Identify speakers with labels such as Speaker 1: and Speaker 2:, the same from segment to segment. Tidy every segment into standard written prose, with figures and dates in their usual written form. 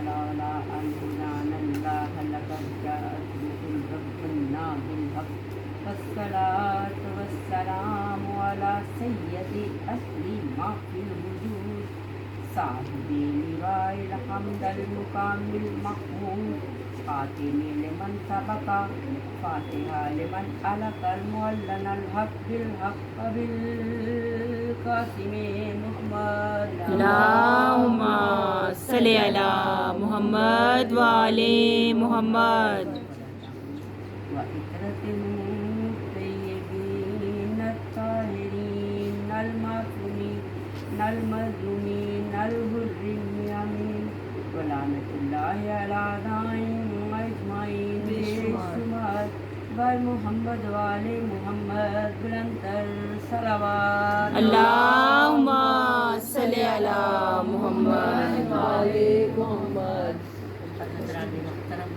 Speaker 1: لولا أن هدانا الله لقد جاءت رسل ربنا بالحق والصلاة والسلام على سيد أصل ما في الوجود صاحب لواء الحمد المقام المحمود خاتم لمن سبق فاتحة لمن علق المعلن الحق بالحق بالقاسم محمد
Speaker 2: اللهم صل علی محمد وعلی محمد
Speaker 1: وإكرة الطيبين الطاهرين المعصومين المظلومين الغر الميامين ولعنة الله على أعدائهم أجمعين بالشمال بل محمد وعلي محمد بلندر صلوات
Speaker 2: اللهم صل علی محمد وعلی محمد.
Speaker 1: حضرات محترم،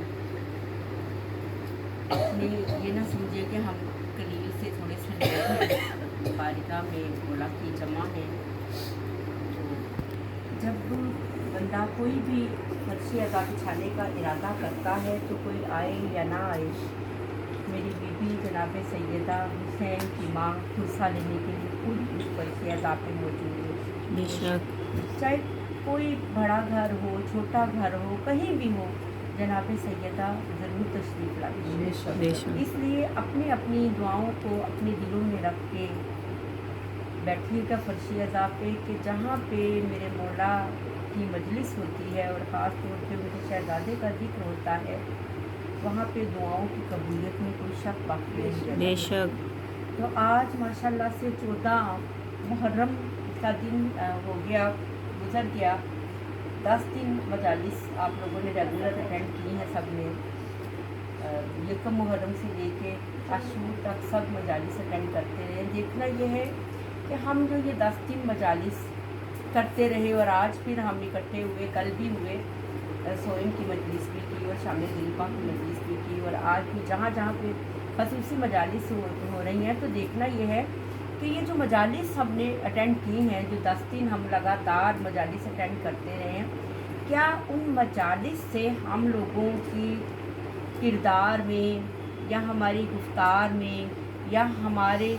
Speaker 1: اپنے یہ نہ سمجھے کہ ہم کلیل سے تھوڑے سے نئے ہیں، بارگاہ میں مولا کی جمع ہے. تو جب بندہ کوئی بھی فرش ادا بچھانے کا ارادہ کرتا ہے تو کوئی آئے یا نہ آئے، میری بیوی جناب سیدہ حسین کی ماں حصہ لینے کے لیے خود اس فرش ادا پہ موجود ہے.
Speaker 2: بے شک
Speaker 1: چاہے کوئی بڑا گھر ہو، چھوٹا گھر ہو، کہیں بھی ہو، جناب سیدہ ضرور تشریف لائی.
Speaker 2: بے شک.
Speaker 1: اس لیے اپنی اپنی دعاؤں کو اپنے دلوں میں رکھ کے بیٹھیے گا فرش ادا پہ کہ جہاں پہ میرے مولا کی مجلس ہوتی ہے اور خاص طور پہ میرے شہزادے کا ذکر ہوتا ہے، وہاں پہ دعاؤں کی قبولیت میں کوئی شک باقی نہیں رہتا.
Speaker 2: بے شک.
Speaker 1: تو آج ماشاءاللہ سے 14 محرم کا دن ہو گیا، گزر گیا. 10 دن مجالس آپ لوگوں نے ریگولر اٹینڈ کی ہیں سب نے. یکم محرم سے لے کے عاشور تک سب مجالس اٹینڈ کرتے رہے. دیکھنا یہ ہے کہ ہم جو یہ 10 دن مجالس کرتے رہے اور آج پھر ہم اکٹھے ہوئے، کل بھی ہوئے، سوئم کی مجلس بھی کی اور شام ذیلفہ کی مجلس بھی کی، اور آج بھی جہاں جہاں پہ خصوصی مجالس ہو رہی ہیں تو دیکھنا یہ ہے کہ یہ جو مجالس ہم نے اٹینڈ کی ہیں، جو 10 دن ہم لگاتار مجالس اٹینڈ کرتے رہے ہیں، کیا ان مجالس سے ہم لوگوں کی کردار میں یا ہماری گفتار میں یا ہمارے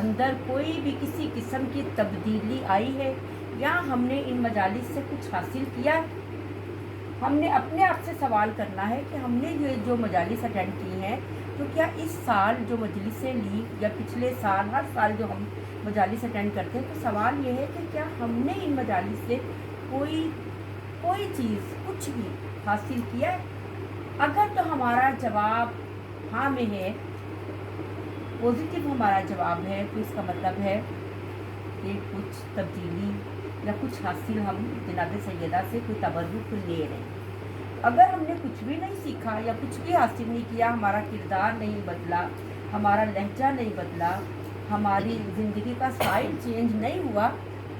Speaker 1: اندر کوئی بھی کسی قسم کی تبدیلی آئی ہے، یا ہم نے ان مجالس سے کچھ حاصل کیا ہے؟ ہم نے اپنے آپ سے سوال کرنا ہے کہ ہم نے یہ جو مجالس اٹینڈ کی ہیں تو کیا اس سال جو مجلسیں لی یا پچھلے سال، ہر سال جو ہم مجالس اٹینڈ کرتے ہیں، تو سوال یہ ہے کہ کیا ہم نے ان مجالس سے کوئی چیز کچھ بھی حاصل کیا ہے؟ اگر تو ہمارا جواب ہاں میں ہے، پازیٹیو ہمارا جواب ہے، تو اس کا مطلب ہے کہ کچھ تبدیلی یا کچھ حاصل ہم جناب سیدہ سے کوئی تبرک لے رہے ہیں. اگر ہم نے کچھ بھی نہیں سیکھا یا کچھ بھی حاصل نہیں کیا، ہمارا کردار نہیں بدلا، ہمارا لہجہ نہیں بدلا، ہماری زندگی کا سٹائل چینج نہیں ہوا،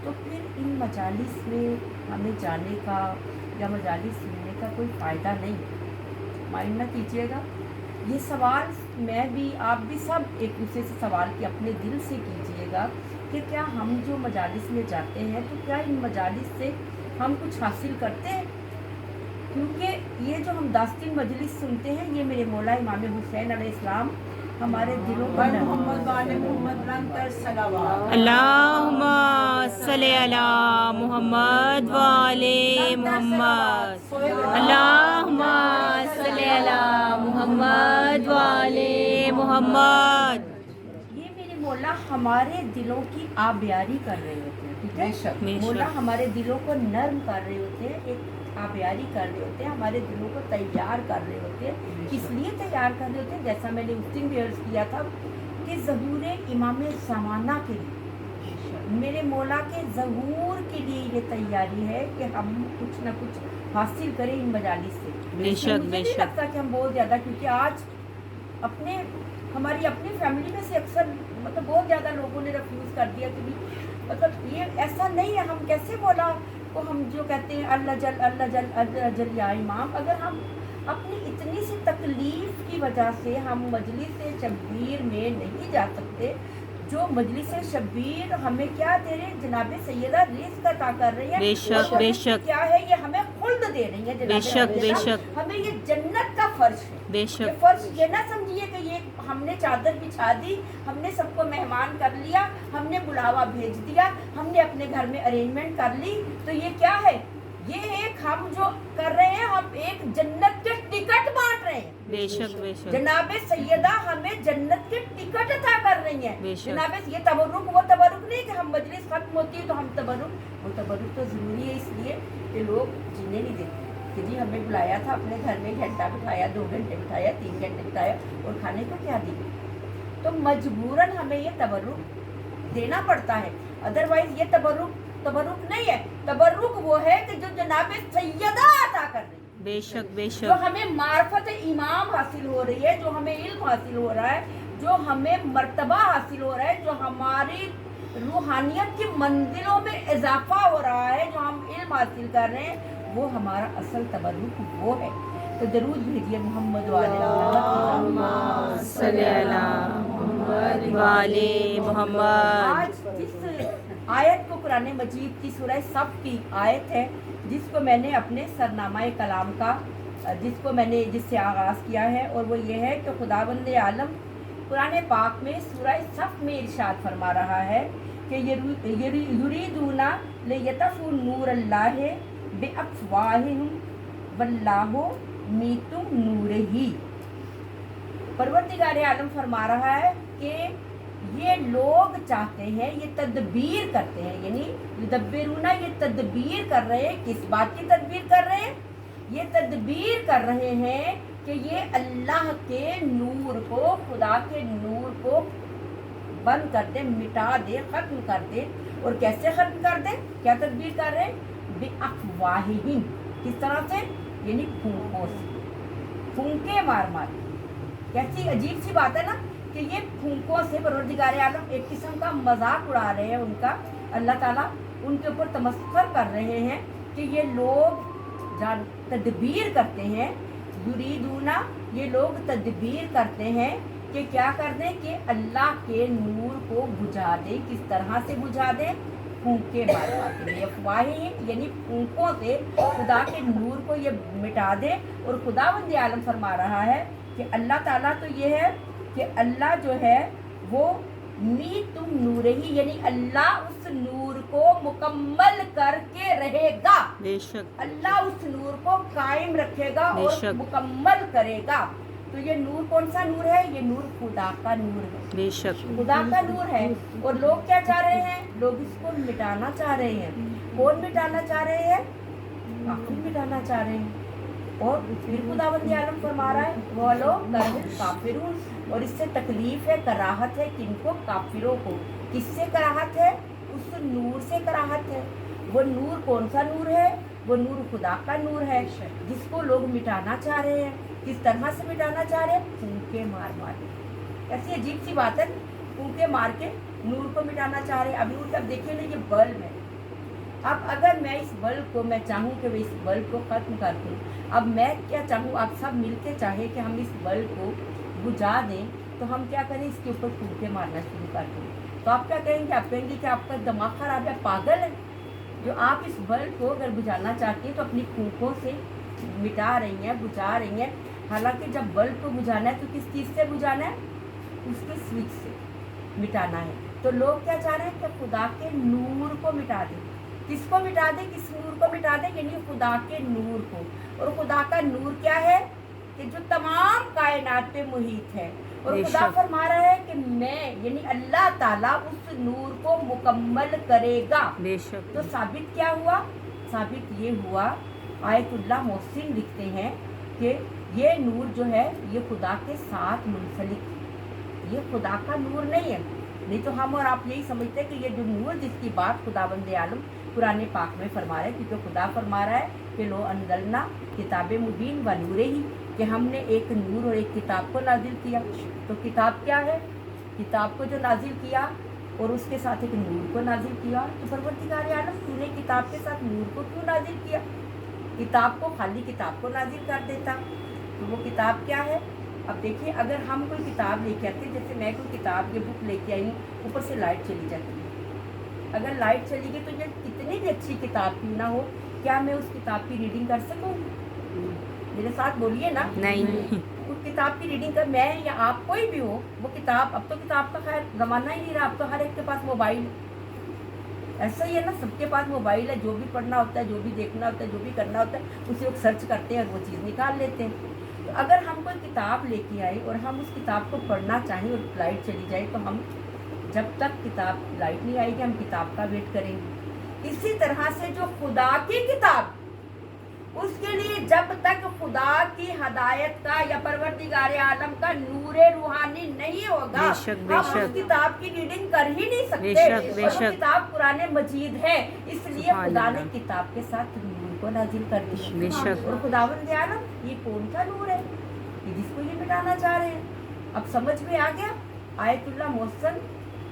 Speaker 1: تو پھر ان مجالس میں ہمیں جانے کا یا مجالس سننے کا کوئی فائدہ نہیں. مائنڈ نہ کیجیے گا. یہ سوال میں بھی، آپ بھی سب ایک دوسرے سے سوال کے اپنے دل سے کیجیے گا کہ کیا ہم جو مجالس میں جاتے ہیں تو کیا ان مجالس سے ہم کچھ حاصل کرتے ہیں؟ کیونکہ یہ جو ہم 10 دن مجلس سنتے ہیں، یہ میرے مولا امام حسین علیہ السلام ہمارے دلوں پر محمد والے محمد لنگر صلوات.
Speaker 2: اللہم صل علی محمد وعلی محمد. اللہم صل علی محمد وعلی محمد.
Speaker 1: یہ میرے مولا ہمارے دلوں کی آبیاری کر رہے ہوتے ہیں. ٹھیک ہے، مولا ہمارے دلوں کو نرم کر رہے ہوتے ہیں، ایک آبیاری کر رہے ہوتے ہیں، ہمارے دلوں کو تیار کر رہے ہوتے ہیں. اس لیے تیار کر رہے ہوتے ہیں، جیسا میں نے اس دن بھی عرض کیا تھا کہ ظہور امام زمانہ کے لیے، میرے مولا کے ظہور کے لیے یہ تیاری ہے کہ ہم کچھ نہ کچھ حاصل کریں ان مجالس سے.
Speaker 2: بے شک
Speaker 1: مجھے
Speaker 2: بے
Speaker 1: نہیں
Speaker 2: شک.
Speaker 1: لگتا کہ ہم بہت زیادہ، کیونکہ آج ہماری اپنی فیملی میں سے اکثر بہت زیادہ لوگوں نے ریفیوز کر دیا کہ یہ ایسا نہیں ہے. ہم کیسے مولا کو ہم جو کہتے ہیں اللہ جل اللہ جل اللہ جل یا امام، اگر ہم اپنی اتنی سی تکلیف کی وجہ سے ہم مجلس شبیر میں نہیں جا سکتے، جو مجلس شبیر ہمیں کیا دے رہے، جناب سیدہ رزق عطا کر رہی ہے،
Speaker 2: بے شک بے شک.
Speaker 1: کیا ہے یہ ہمیں خلد दे रही है जनाब
Speaker 2: बेशक,
Speaker 1: रसूलुल्लाह,
Speaker 2: बेशक।
Speaker 1: हमें ये जन्नत का फर्श है।
Speaker 2: बेशक।
Speaker 1: ये फर्श ये ना समझिए कि ये हमने चादर बिछा दी, हमने सबको मेहमान कर लिया, हमने बुलावा भेज दिया, हमने अपने घर में अरेंजमेंट कर ली, तो ये क्या है? ये एक हम जो कर रहे हैं, हम एक जन्नत के टिकट बांट रहे हैं।
Speaker 2: बेशक बेशक
Speaker 1: जनाबे सैयदा हमें जन्नत के टिकट अता कर रही है।
Speaker 2: बेशक।
Speaker 1: जनाबे ये तबरुक वो तबरुक नहीं कि हम मजलिस खत्म होती है तो हम तबरुक, वो तबरुक तो जरूरी है इसलिए कि लोग जीने नहीं देते कि जी हमें बुलाया था अपने घर में, घंटा बिठाया, 2 घंटे बिठाया, 3 घंटे बिठाया और खाने को क्या दिया, तो मजबूरन हमें ये तबरुक देना पड़ता है। अदरवाइज ये तबरुक नहीं है। तबरुक वो है कि जो जनाबे सैयदा अता कर रही है,
Speaker 2: बेशक
Speaker 1: जो
Speaker 2: बेशक
Speaker 1: हमें मार्फत इमाम हासिल हो रही है, जो हमें इल्म हासिल हो रहा है, जो हमें मर्तबा हासिल हो रहा है, जो हमारी रूहानियत की मंजिलों में इजाफा हो रहा है, जो हम इल्म हासिल कर रहे हैं, वो हमारा असल तबरुक वो है। तो दरूद भेजिए मोहम्मद
Speaker 2: वाले मोहम्मद।
Speaker 1: आज जिस आयत को कुरान मजीद की सूरह सफ की आयत है, जिसको मैंने अपने सरनामा कलाम का जिससे आगाज़ किया है, और वो ये है कि खुदावंद आलम कुरान पाक में सूरह सफ में इरशाद फरमा रहा है कि युरीदूना लियतफू नूरल्लाह बिअफ़वाहिहिम वल्लाहु मीतुम नूरिही। परवरदिगार आलम फरमा रहा है कि ये लोग चाहते हैं, ये तदबीर करते हैं, यानी युदब्बिरूना, ये तदबीर कर रहे हैं। किस बात की तदबीर कर रहे हैं? ये तदबीर कर रहे हैं कि ये अल्लाह के नूर को, खुदा के नूर को बंद कर दे, मिटा दे, खत्म कर दे। और कैसे खत्म कर दे? क्या तदबीर कर रहे हैं? बिअफ़वाहिहिम, किस तरह से? यानी फूंकों से, फूंके मार मार। कैसी अजीब सी बात है ना कि ये फूंकों से परवरदिगार आलम एक किस्म का मजाक उड़ा रहे हैं उनका। अल्लाह ताला उनके ऊपर तमस्खुर कर रहे हैं कि ये लोग तदबीर करते हैं, युरीदूना, ये लोग तदबीर करते हैं कि क्या कर दें कि अल्लाह के नूर को बुझा दें। किस तरह से बुझा दें? फूंके मार मार के, अफ़वाहिहिम यानी फूंकों से खुदा के नूर को ये मिटा दे। और खुदावंद आलम फरमा रहा है कि अल्लाह ताला तो ये है कि अल्लाह जो है वो मीतुम नूरिही, यानी अल्लाह उस नूर को मुकम्मल करके रहेगा।
Speaker 2: बेशक
Speaker 1: अल्लाह उस नूर को कायम रखेगा और
Speaker 2: बेशक।
Speaker 1: मुकम्मल करेगा। तो ये नूर कौन सा नूर है? ये नूर खुदा का नूर है,
Speaker 2: बेशक
Speaker 1: खुदा का नूर है। और लोग क्या चाह रहे हैं? लोग इसको मिटाना चाह रहे हैं। कौन मिटाना चाह रहे हैं? काफिर मिटाना चाह रहे हैं। और फिर खुदावंद आलम फरमा रहा है वो लोग काफिरून, और इससे तकलीफ है, कराहत है किनको? काफिरों को। किससे कराहत है? उस नूर से कराहत है। वो नूर कौन सा नूर है? वो नूर खुदा का नूर है, जिसको लोग मिटाना चाह रहे हैं। किस तरह से मिटाना चाह रहे हैं? फूंके मार मार के। ऐसी अजीब सी बात है, फूंके मार के नूर को मिटाना चाह रहे हैं। अभी उनका देखिए ना, ये बल्ब है। अब अगर मैं इस बल्ब को, मैं चाहूँ कि मैं इस बल्ब को ख़त्म कर दूँ, अब मैं क्या चाहूँ, आप सब मिलके चाहे कि हम इस बल्ब को बुझा दें, तो हम क्या करें? इसके ऊपर फूंके मारना शुरू कर दें। तो आप क्या कहेंगे? आप कहेंगे कि आपका दिमाग खराब है, पागल है। जो आप इस बल्ब को अगर बुझाना चाहती हैं तो अपनी फूंकों से मिटा रही हैं, बुझा रही हैं। हालांकि जब बल्ब को बुझाना है तो किस चीज़ से बुझाना है? उसके स्विच से मिटाना है। तो लोग क्या चाह रहे हैं कि खुदा के नूर को मिटा दें। किसको मिटा दें? किस नूर को मिटा दें? यानी खुदा के नूर को। और खुदा का नूर क्या है? कि जो तमाम कायनात पे मुहित है। और खुदा फरमा रहा है कि मैं, यानी अल्लाह ताला उस नूर को मुकम्मल करेगा।
Speaker 2: बेशक।
Speaker 1: तो साबित क्या हुआ? साबित ये हुआ, आयतुल्लाह मोहसिन लिखते हैं कि ये नूर जो है ये खुदा के साथ मुंसलिक, ये खुदा का नूर नहीं है। नहीं तो हम और आप यही समझते हैं कि ये जो नूर जिसकी बात खुदावंद आलम कुरान पाक में फरमा रहे हैं, क्योंकि खुदा फरमा रहा है कि लो अंज़लना किताब मुबीन व नूरे ही, कि हमने एक नूर और एक किताब को नाजिल किया। तो किताब क्या है? किताब को जो नाजिल किया और उसके साथ एक नूर को नाजिल किया। तो परवरदिगार आलम तूने किताब के साथ नूर को क्यों नाजिल किया? किताब को, खाली किताब को नाजिल कर देता। तो वो किताब क्या है? अब देखिए, अगर हम कोई किताब लेके आते, जैसे मैं कोई किताब ये बुक लेके आई हूँ, ऊपर से लाइट चली जाती है। अगर लाइट चली गई तो ये कितनी भी अच्छी किताब क्यों ना हो, क्या मैं उस किताब की रीडिंग कर सकूँ? मेरे साथ बोलिए ना।
Speaker 2: नहीं।
Speaker 1: उस किताब की रीडिंग कर, मैं या आप कोई भी हो, वो किताब, अब तो किताब का खैर जमाना ही नहीं रहा, अब तो हर एक के पास मोबाइल, ऐसा ही है ना, सबके पास मोबाइल है, जो भी पढ़ना होता है, जो भी देखना होता है, जो भी करना होता है, उसे लोग सर्च करते हैं और वो चीज़ निकाल लेते हैं। तो अगर हम कोई किताब लेके आए और हम उस किताब को पढ़ना चाहें और लाइट चली जाए, तो हम जब तक किताब लाइट नहीं आएगी हम किताब का वेट करेंगे। इसी तरह से जो खुदा की किताब, उसके लिए जब तक खुदा की हदायत का या परवरदिगार आलम का नूरे रूहानी नहीं होगा,
Speaker 2: बेशक,
Speaker 1: हम
Speaker 2: बेशक।
Speaker 1: उस किताब की रीडिंग कर ही नहीं सकते।
Speaker 2: बेशक,
Speaker 1: और
Speaker 2: बेशक।
Speaker 1: वो किताब कुरान मजीद है, इसलिए
Speaker 2: सुभान
Speaker 1: खुदा ने
Speaker 2: अल्लाह।
Speaker 1: किताब के साथ नूर को नाजिल कर दिया।
Speaker 2: बेशक।
Speaker 1: और खुदावंद आलम, ये कौन सा नूर है कि जिसको ये मिटाना चाह रहे हैं? अब समझ में आ गया। आयतुल्लाह मोहसन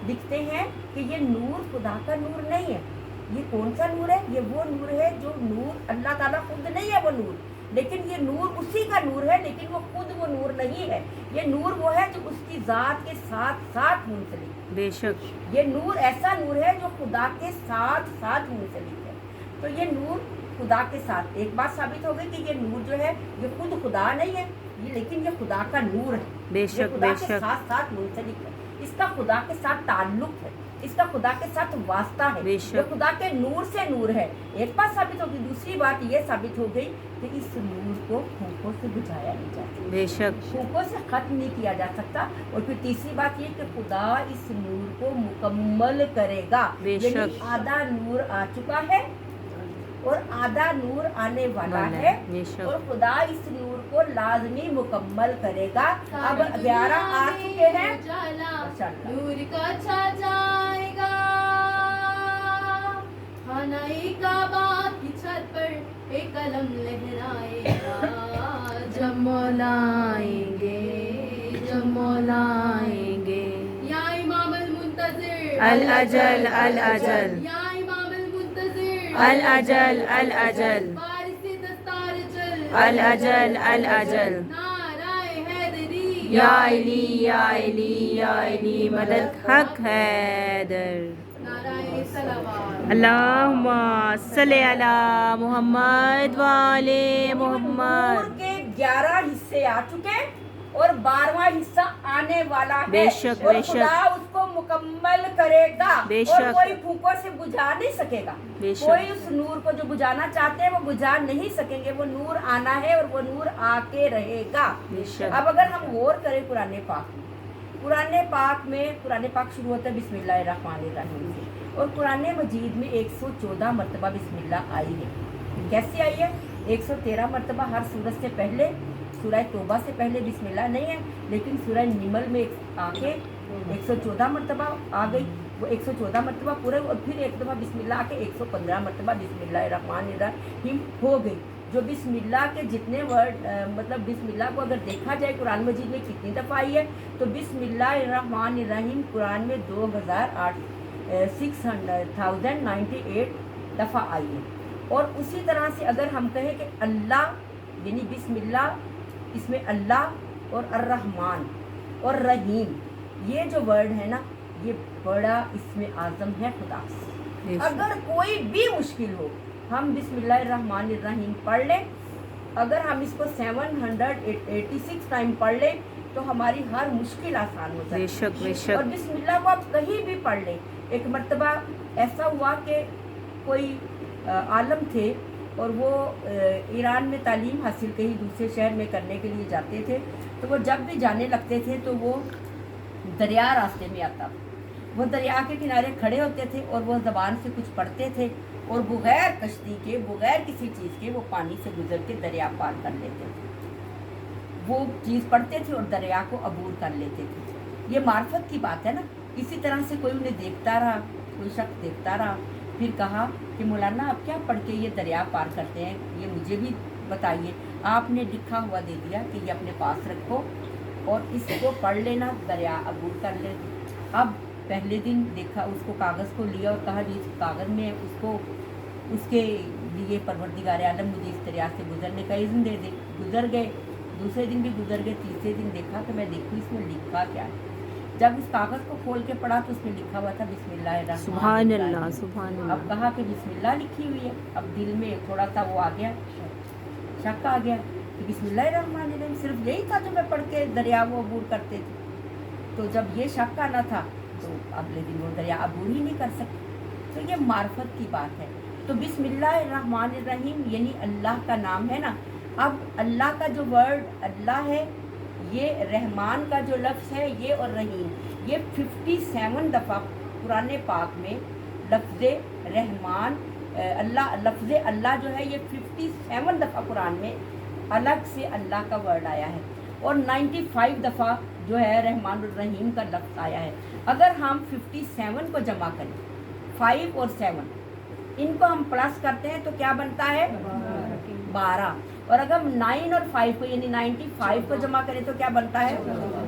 Speaker 1: लिखते हैं कि ये नूर खुदा का नूर नहीं है। ये कौन सा नूर है? ये वो नूर है जो नूर अल्लाह ताला खुद नहीं है वो नूर, लेकिन ये नूर उसी का नूर है, लेकिन वो खुद वो नूर नहीं है। ये नूर वो है जो उसकी ज़ात के साथ साथ मुंसलिक।
Speaker 2: बेशक।
Speaker 1: ये नूर ऐसा नूर है जो खुदा के साथ साथ मुंसलिक है। तो ये नूर खुदा के साथ, एक बात साबित हो गई कि ये नूर जो है ये खुद खुदा नहीं है, ये लेकिन ये खुदा का नूर है।
Speaker 2: बेशक,
Speaker 1: ये खुदा के
Speaker 2: बेशक।
Speaker 1: साथ साथ मुंसलिक है, इसका खुदा के साथ ताल्लुक है, इसका खुदा के साथ वास्ता है,
Speaker 2: बेशक।
Speaker 1: ये खुदा के नूर से नूर है। एक बात साबित होगी। दूसरी बात ये साबित हो गई कि इस नूर को फूकों से बुझाया नहीं जा सकता,
Speaker 2: बेशक।
Speaker 1: फूकों से खत्म नहीं किया जा सकता। और फिर तीसरी बात ये कि खुदा इस नूर को मुकम्मल करेगा।
Speaker 2: बेशक।
Speaker 1: यानी आधा नूर आ चुका है और आधा नूर आने वाला है,
Speaker 2: बेशक।
Speaker 1: और खुदा इस नूर को लाजमी मुकम्मल करेगा। अब 11 आ चुके हैं, माशाअल्लाह।
Speaker 3: नूर का छा जाएगा खानाए काबा की छत पर एक कलम लहराएगा, जब मौला आएंगे, जब मौला आएंगे। या इमाम अल मुंतज़िर
Speaker 2: अल अजल, अल अजल।
Speaker 3: या इमाम अल मुंतज़िर
Speaker 2: अल अजल, अल अजल।
Speaker 3: बारिश दस्तार चल
Speaker 2: अल अजल, अल अजल।
Speaker 3: नाराए हैदरी
Speaker 2: या अली, या अली, या अली, मदद हक हैदर।
Speaker 3: नाराए सलावत।
Speaker 2: अल्लाहुम्मा सल्ली अला मुहम्मद व आले
Speaker 1: नूर
Speaker 2: मुहम्मद।
Speaker 1: के 11 हिस्से आ चुके और 12वां हिस्सा आने वाला है।
Speaker 2: बेशक,
Speaker 1: और
Speaker 2: बेशक।
Speaker 1: खुदा उसको मुकम्मल करेगा।
Speaker 2: बेशक।
Speaker 1: और कोई फूकों से बुझा नहीं सकेगा।
Speaker 2: बेशक।
Speaker 1: कोई उस नूर को जो बुझाना चाहते हैं वो बुझा नहीं सकेंगे। वो नूर आना है और वो नूर आके रहेगा।
Speaker 2: बेशक।
Speaker 1: अब अगर हम गौर करें कुरान पाक में, कुरान पाक शुरू होता है बिस्मिल्लाहिर्रहमानिर्रहीम से, और कुरान मजीद में 114 मरतबा बिस्मिल्लाह आई है। कैसे आई है? 113 मरतबा हर सूरत से पहले, सूरह तौबा से पहले बिस्मिल्लाह नहीं है, लेकिन सूरह निमल में आके 114 मरतबा आ गई। वो 114 मरतबा पूरे, और फिर एक दफ़ा बिस्मिल्लाह के 115 मरतबा बिस्मिल्लाहिर्रहमानिर्रहीम हो गई। जो बिस्मिल्लाह के जितने वर्ड मतलब बिस्मिल्लाह को अगर देखा जाए कुरान मजीद में कितनी दफ़ा आई है, तो बिस्मिल्लाहिर्रहमानिर्रहीम कुरान में 698 दफ़ा आई है। और उसी तरह से अगर हम कहें कि अल्लाह यानी बिस्मिल्लाह, इसमें अल्लाह और अर्रहमान और रहीम, ये जो वर्ड है ना, ये बड़ा इसमें आज़म है खुदा से।
Speaker 2: बेशक।
Speaker 1: अगर कोई भी मुश्किल हो, हम बिस्मिल्लाहिर्रहमानिर्रहीम पढ़ लें। अगर हम इसको 786 टाइम पढ़ लें तो हमारी हर मुश्किल आसान हो जाती है।
Speaker 2: बेशक, बेशक।
Speaker 1: और बिस्मिल्लाह को आप कहीं भी पढ़ लें। एक मर्तबा ऐसा हुआ कि कोई आलम थे और वो ईरान में तालीम हासिल कहीं दूसरे शहर में करने के लिए जाते थे। तो वो जब भी जाने लगते थे तो वो दरिया रास्ते में आता, वो दरिया के किनारे खड़े होते थे और वो ज़बान से कुछ पढ़ते थे और बगैर कश्ती के, बगैर किसी चीज़ के वो पानी से गुजर के दरिया पार कर लेते थे। वो चीज़ पढ़ते थे और दरिया को अबूर कर लेते थे। ये मार्फत की बात है ना। इसी तरह से कोई उन्हें देखता रहा, कोई शख्स देखता रहा, फिर कहा कि मौलाना आप क्या पढ़ के ये दरिया पार करते हैं, ये मुझे भी बताइए। आपने लिखा हुआ दे दिया कि ये अपने पास रखो और इसको पढ़ लेना, दरिया अबूर कर ले। अब पहले दिन देखा, उसको कागज़ को लिया और कहा जी इस कागज़ में उसको उसके लिए परवरदिगार आलम मुझे इस दरिया से गुजरने का इज़्न दे दे। गुजर गए, दूसरे दिन भी गुजर गए, तीसरे दिन देखा तो मैं देखूँ इसमें लिखा क्या है। जब इस कागज़ को खोल के पढ़ा तो उसमें लिखा हुआ था बिस्मिल्लाह।
Speaker 2: सुभान अल्लाह, सुभान
Speaker 1: अब
Speaker 2: अल्लाह।
Speaker 1: कहा कि बिस्मिल्लाह लिखी हुई है, अब दिल में थोड़ा सा वो आ गया, शक आ गया कि बिस्मिल्लाहिर्रहमानिर्रहीम सिर्फ यही था जो मैं पढ़ के दरिया वो अबूर करते थे। तो जब ये शक आना था तो अगले दिन वो दरिया अबूर ही नहीं कर सकते। तो ये मार्फत की बात है। तो बिस्मिल्लाहिर्रहमानिर्रहीम यानी अल्लाह का नाम है ना। अब अल्लाह का जो वर्ड अल्लाह है, ये रहमान का जो लफ्ज़ है ये और रहीम, ये 57 दफ़ा कुरान पाक में लफ्ज़ रहमान अल्लाह, लफ्ज़ अल्लाह जो है ये 57 दफ़ा कुरान में अलग से अल्लाह का वर्ड आया है और 95 दफ़ा जो है रहमान और रहीम का लफ्ज़ आया है। अगर हम 57 को जमा करें, 5 और 7 इनको हम प्लस करते हैं तो क्या बनता है 12, और अगर हम 9 और 5 को यानी 95 को जमा करें तो क्या बनता है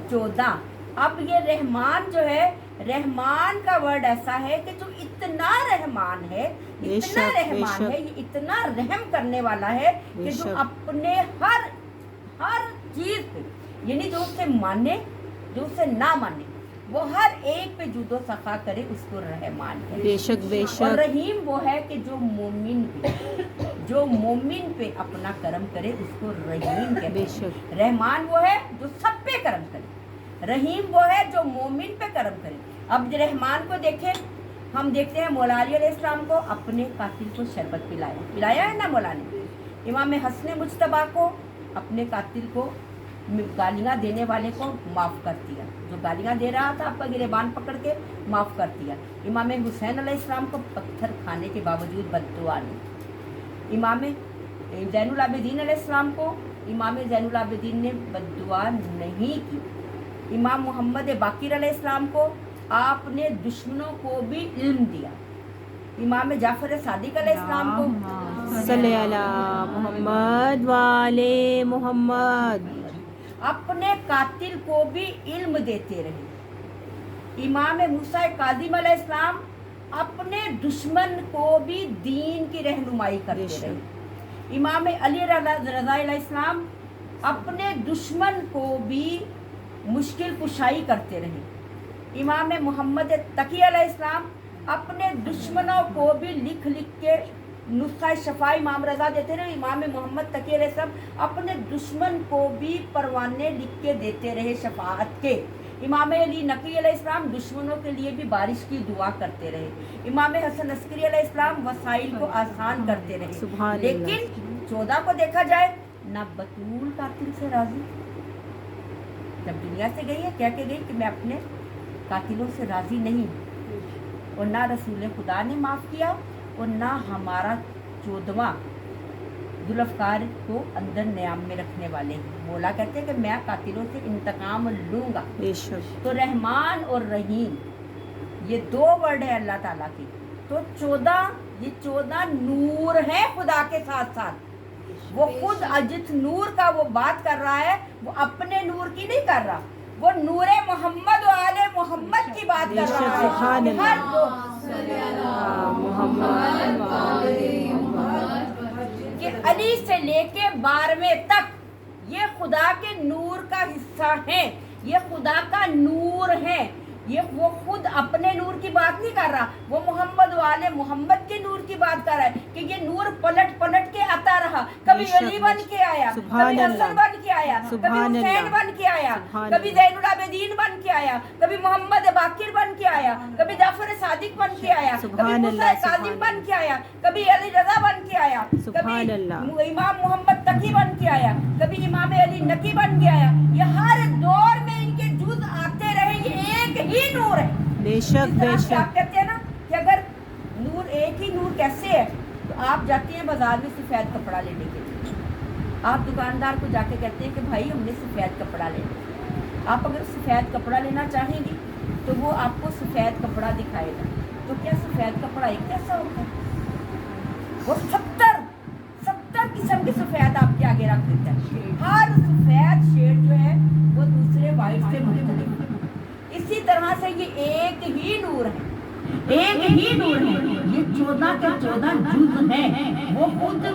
Speaker 1: 14। अब ये रहमान जो है, रहमान का वर्ड ऐसा है कि जो इतना रहमान है, इतना
Speaker 2: बेशक,
Speaker 1: रहमान
Speaker 2: बेशक।
Speaker 1: है, ये इतना रहम करने वाला है कि जो
Speaker 2: बेशक।
Speaker 1: अपने हर चीज पे यानी जो उसे माने जो उसे ना माने वो हर एक पे जुदो सफा करे उसको रहमान है।
Speaker 2: बेशक,
Speaker 1: और
Speaker 2: बेशक।
Speaker 1: रहीम वो है कि जो मोमिन पे अपना करम करे उसको रहीम कहते हैं।
Speaker 2: बेशक।
Speaker 1: रहमान वो है जो सब पे करम करे, रहीम वो है जो मोमिन पे करम करे। अब रहमान को देखें, हम देखते हैं मौला अली अलैहिस्सलाम को अपने कातिल को शरबत पिलाया है ना मौला ने। इमाम हसन मुज्तबा को अपने कातिल को गालियाँ देने वाले को माफ़ कर दिया, जो गालियाँ दे रहा था आपका गिरेबान पकड़ के माफ़ कर दिया। इमाम हुसैन अलैहिस्सलाम को पत्थर खाने के बावजूद बद्दुआ नहीं। इमाम ज़ैनुल आबिदीन अलैहिस्सलाम को इमाम ज़ैनुल आबिदीन ने बद्दुआ नहीं की। इमाम मोहम्मद बाकिर अलैहिस्सलाम को आपने दुश्मनों को भी इल्म दिया। इमाम जाफर सादिक अलैहिस्सलाम को
Speaker 2: सल्ले अला मोहम्मद वाले मोहम्मद।
Speaker 1: अपने कातिल को भी इल्म देते रहे। इमाम मूसा काज़िम अलैहिस्सलाम अपने दुश्मन को भी दीन की रहनुमाई करते रहे। इमाम अली रज़ा अलैहिस्सलाम अपने दुश्मन को भी मुश्किल कुशाई करते रहे। इमाम मोहम्मद तकी अलैहिस्सलाम अपने दुश्मनों को भी लिख लिख के नुस्खा शफा इमाम रज़ा देते रहे। इमाम मोहम्मद तकी अलैहिस्सलाम अपने दुश्मन को भी परवाने लिख के देते रहे शफाअत के। इमाम अली नकी अलैहिस्सलाम दुश्मनों के लिए भी बारिश की दुआ करते रहे। इमाम हसन अस्करी अलैहिस्सलाम वसाइल को आसान करते रहे।
Speaker 2: सुभान
Speaker 1: लेकिन 14 को देखा जाए ना बतूल कातिल से राजी, जब दुनिया से गई है कह के गई कि मैं अपने कातिलों से राजी नहीं, और ना रसूल खुदा ने माफ़ किया और ना हमारा 14वां जुल्फ़कार को अंदर न्याम में रखने वाले हैं। मौला कहते हैं कि मैं कातिलों से इंतकाम लूँगा।
Speaker 2: बेशक।
Speaker 1: तो रहमान और रहीम ये 2 वर्ड है अल्लाह ताला के। तो 14 नूर है खुदा के साथ साथ। वो खुद अजित नूर का वो बात कर रहा है, वो अपने नूर की नहीं कर रहा, वो नूरे मोहम्मद व आले मोहम्मद की बात कर रहा है।
Speaker 2: सुभान अल्लाह।
Speaker 1: हर कि अली से लेके 12वें तक ये खुदा के नूर का हिस्सा है, ये खुदा का नूर है। ये वो खुद अपने नूर की बात नहीं कर रहा, वो मोहम्मद वाले मोहम्मद के नूर की बात कर रहा है कि ये नूर पलट पलट के आता रहा। कभी अली बन के आया, कभी हसन बन के आया, कभी हुसैन बन के आया, कभी ज़ैनुल आबिदीन बन के आया, कभी मोहम्मद बाकिर बन के आया, कभी जाफर सादिक बन के आया, कभी मूसा काज़िम बन के आया, कभी अली रज़ा बन के आया, कभी इमाम मोहम्मद तकी बन के आया, कभी इमाम अली नकी बन के आया। ये हर दौर में इनके जुज आते रहे, ये एक ही नूर है।
Speaker 2: बेशक, बेशक।
Speaker 1: आप कहते हैं ना कि अगर नूर एक ही नूर कैसे है, तो आप जाते हैं बाजार में सफ़ेद कपड़ा लेने के लिए, आप दुकानदार को जाके कहते हैं कि भाई हमने सफ़ेद कपड़ा लेना। आप अगर सफ़ेद कपड़ा लेना चाहेंगी तो वो आपको सफ़ेद कपड़ा दिखाएगा। तो क्या सफ़ेद कपड़ा एक जैसा होता है? वो 70 किस्म के सफ़ेद आपके आगे रख देता है। हर सफ़ेद शेड जो है वो दूसरे वाइट से मुख्तलिफ है। इसी तरह से ये एक ही नूर है, एक ही नूर है। ये 14 के 14 जुज़ हैं, वो खुद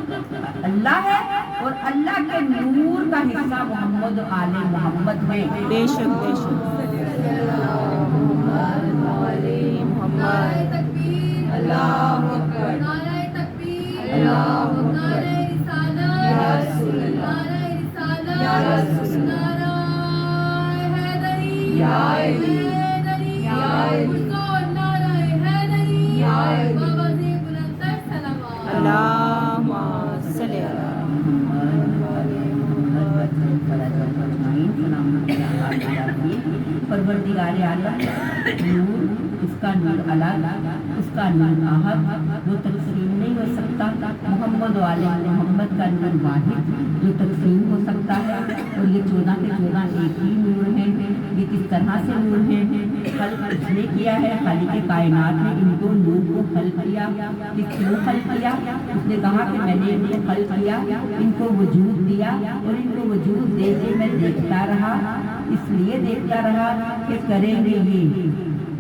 Speaker 1: अल्लाह है और अल्लाह के नूर का हिस्सा मोहम्मद आले मोहम्मद है।
Speaker 2: बेशक, बेशक।
Speaker 3: नारे तकबीर,
Speaker 2: अल्लाहु अकबर,
Speaker 3: नारे तकबीर,
Speaker 2: अल्लाहु अकबर,
Speaker 3: नारे रिसालत,
Speaker 2: या रसूल अल्लाह,
Speaker 3: नारे रिसालत,
Speaker 2: या रसूल अल्लाह,
Speaker 3: नारे हैदरी,
Speaker 2: या अली,
Speaker 3: हैदरी,
Speaker 2: या अली,
Speaker 3: हुजूर नारे हैदरी,
Speaker 2: या अली,
Speaker 3: बाबा से बुलंदतर सलावत।
Speaker 2: अल्लाहुम्मा सल्ली अला
Speaker 1: परवरदिगार आलम नूर, उसका नूर अलग, उसका नूर आहद, जो तकसीम नहीं हो सकता। मोहम्मद वाले मोहम्मद का नूर वाहिद, जो तकसीम हो सकता है। और ये 14 के 14 एक ही नूर है। ये किस तरह से नूर है? खल्क उसने किया है, खालिक कायनात ने इनको नूर को खल्क किया। कि क्यों खल्क किया? उसने कहा कि मैंने इनको खल्क किया, इनको वजूद दिया, और इनको वजूद दे के मैं देखता रहा। इसलिए देखता रहा कि करेंगे ये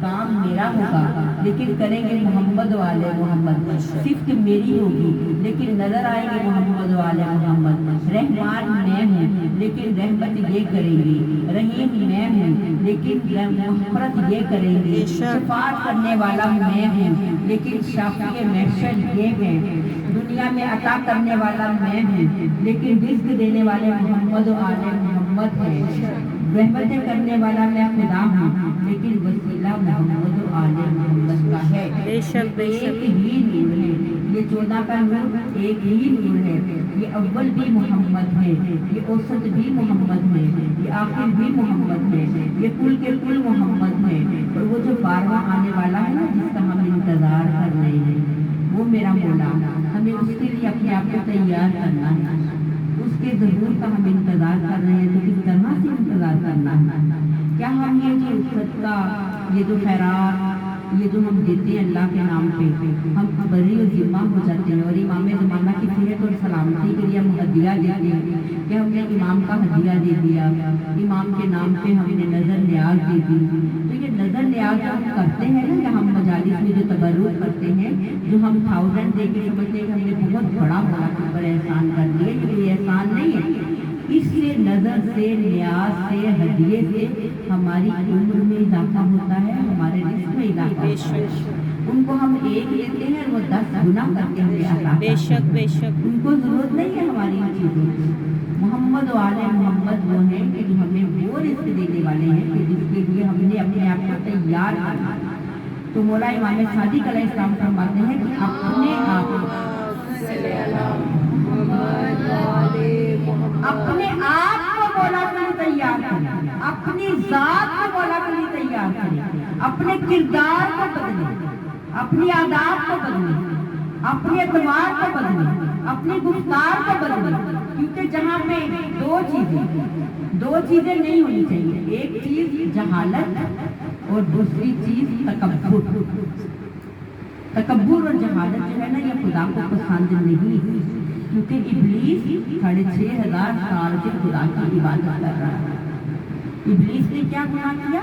Speaker 1: काम मेरा होगा, लेकिन करेंगे मोहम्मद वाले मोहम्मद, सिफ्त मेरी होगी, लेकिन नजर आएंगे मोहम्मद वाले मोहम्मद। रहमान मैं हूँ, लेकिन रहमत ये करेंगे। रहीम मैं हूँ, लेकिन मग़फ़िरत ये करेंगे। शफ़ाअत करने वाला मैं हूँ, लेकिन शाफ़ी महशर ये है। दुनिया में अता करने वाला मैं हूँ, लेकिन रिज़्क़ देने वाले मोहम्मद वाले मोहम्मद है। रहमतें करने वाला मैं खुदा हूँ, लेकिन वसीला मोहम्मद आले मोहम्मद का है।
Speaker 2: बेशक
Speaker 1: एक ही नूर है, ये 14 का नूर एक ही नूर है। ये अव्वल भी मोहम्मद है, ये औसत भी मोहम्मद है, ये आखिर भी मोहम्मद है, ये कुल के कुल मोहम्मद है। और वो जो 12वां आने वाला है ना, जिसका हम इंतजार कर रहे हैं, वो मेरा मौला, हमें उसके लिए अपने आप को तैयार करना है। उसके ज़हूर का हम इंतज़ार कर रहे हैं, तो किस तरह से इंतज़ार करना है? क्या हम ये जो सदका, ये जो खैरात, ये जो हम देते हैं अल्लाह के नाम पे, हम बरी और ज़िम्मा हो जाते हैं। और इमाम ज़माना की सेहत और सलामती के लिए हम हदिया देते हैं कि हमने इमाम का हदिया दे दिया, इमाम के नाम पे हमने नज़र न्याज दे दी। तो ये नज़र न्याज हम करते हैं ना, कि हम मजालिस में जो तबर्रुक करते हैं, जो हम 1000 दे के समझते हैं कि हमने बहुत बड़ा मौला के ऊपर एहसान कर दिया, ये कोई एहसान नहीं है। इससे नज़र से, न्याज से, हदिये से हमारी उम्र में इजाफा होता है, हमारे रिस्क में इजाफा होता है। उनको हम एक लेते हैं और वो 10 गुना करके हमें अता करते हैं।
Speaker 2: बेशक बेशक,
Speaker 1: उनको ज़रूरत नहीं है हमारी इन चीज़ों की। मोहम्मद वाले मोहम्मद वो हैं कि जो हमें वो रिस्क देने वाले हैं कि जिसके लिए हमने अपने आप को तैयार करना। तो मौला इमाम सादिक अलैहिस्सलाम फरमाते हैं कि अपने आप को मौला के लिए तैयार करें, अपनी ज़ात को मौला के लिए तैयार करें, अपने किरदार को बदलें, अपनी आदाब को बदलें, अपने एतबार को बदलें, अपनी गुफ्तार को बदलें। क्योंकि जहाँ पे दो चीज़ें नहीं होनी चाहिए, एक चीज़ जहालत और दूसरी चीज़ तकब्बुर। तकब्बुर और जहालत जो है ना, ये खुदा को पसंद नहीं, क्योंकि इब्लीस 6500 साल से खुदा की इबादत कर रहा है। इब्लीस ने क्या गुनाह किया?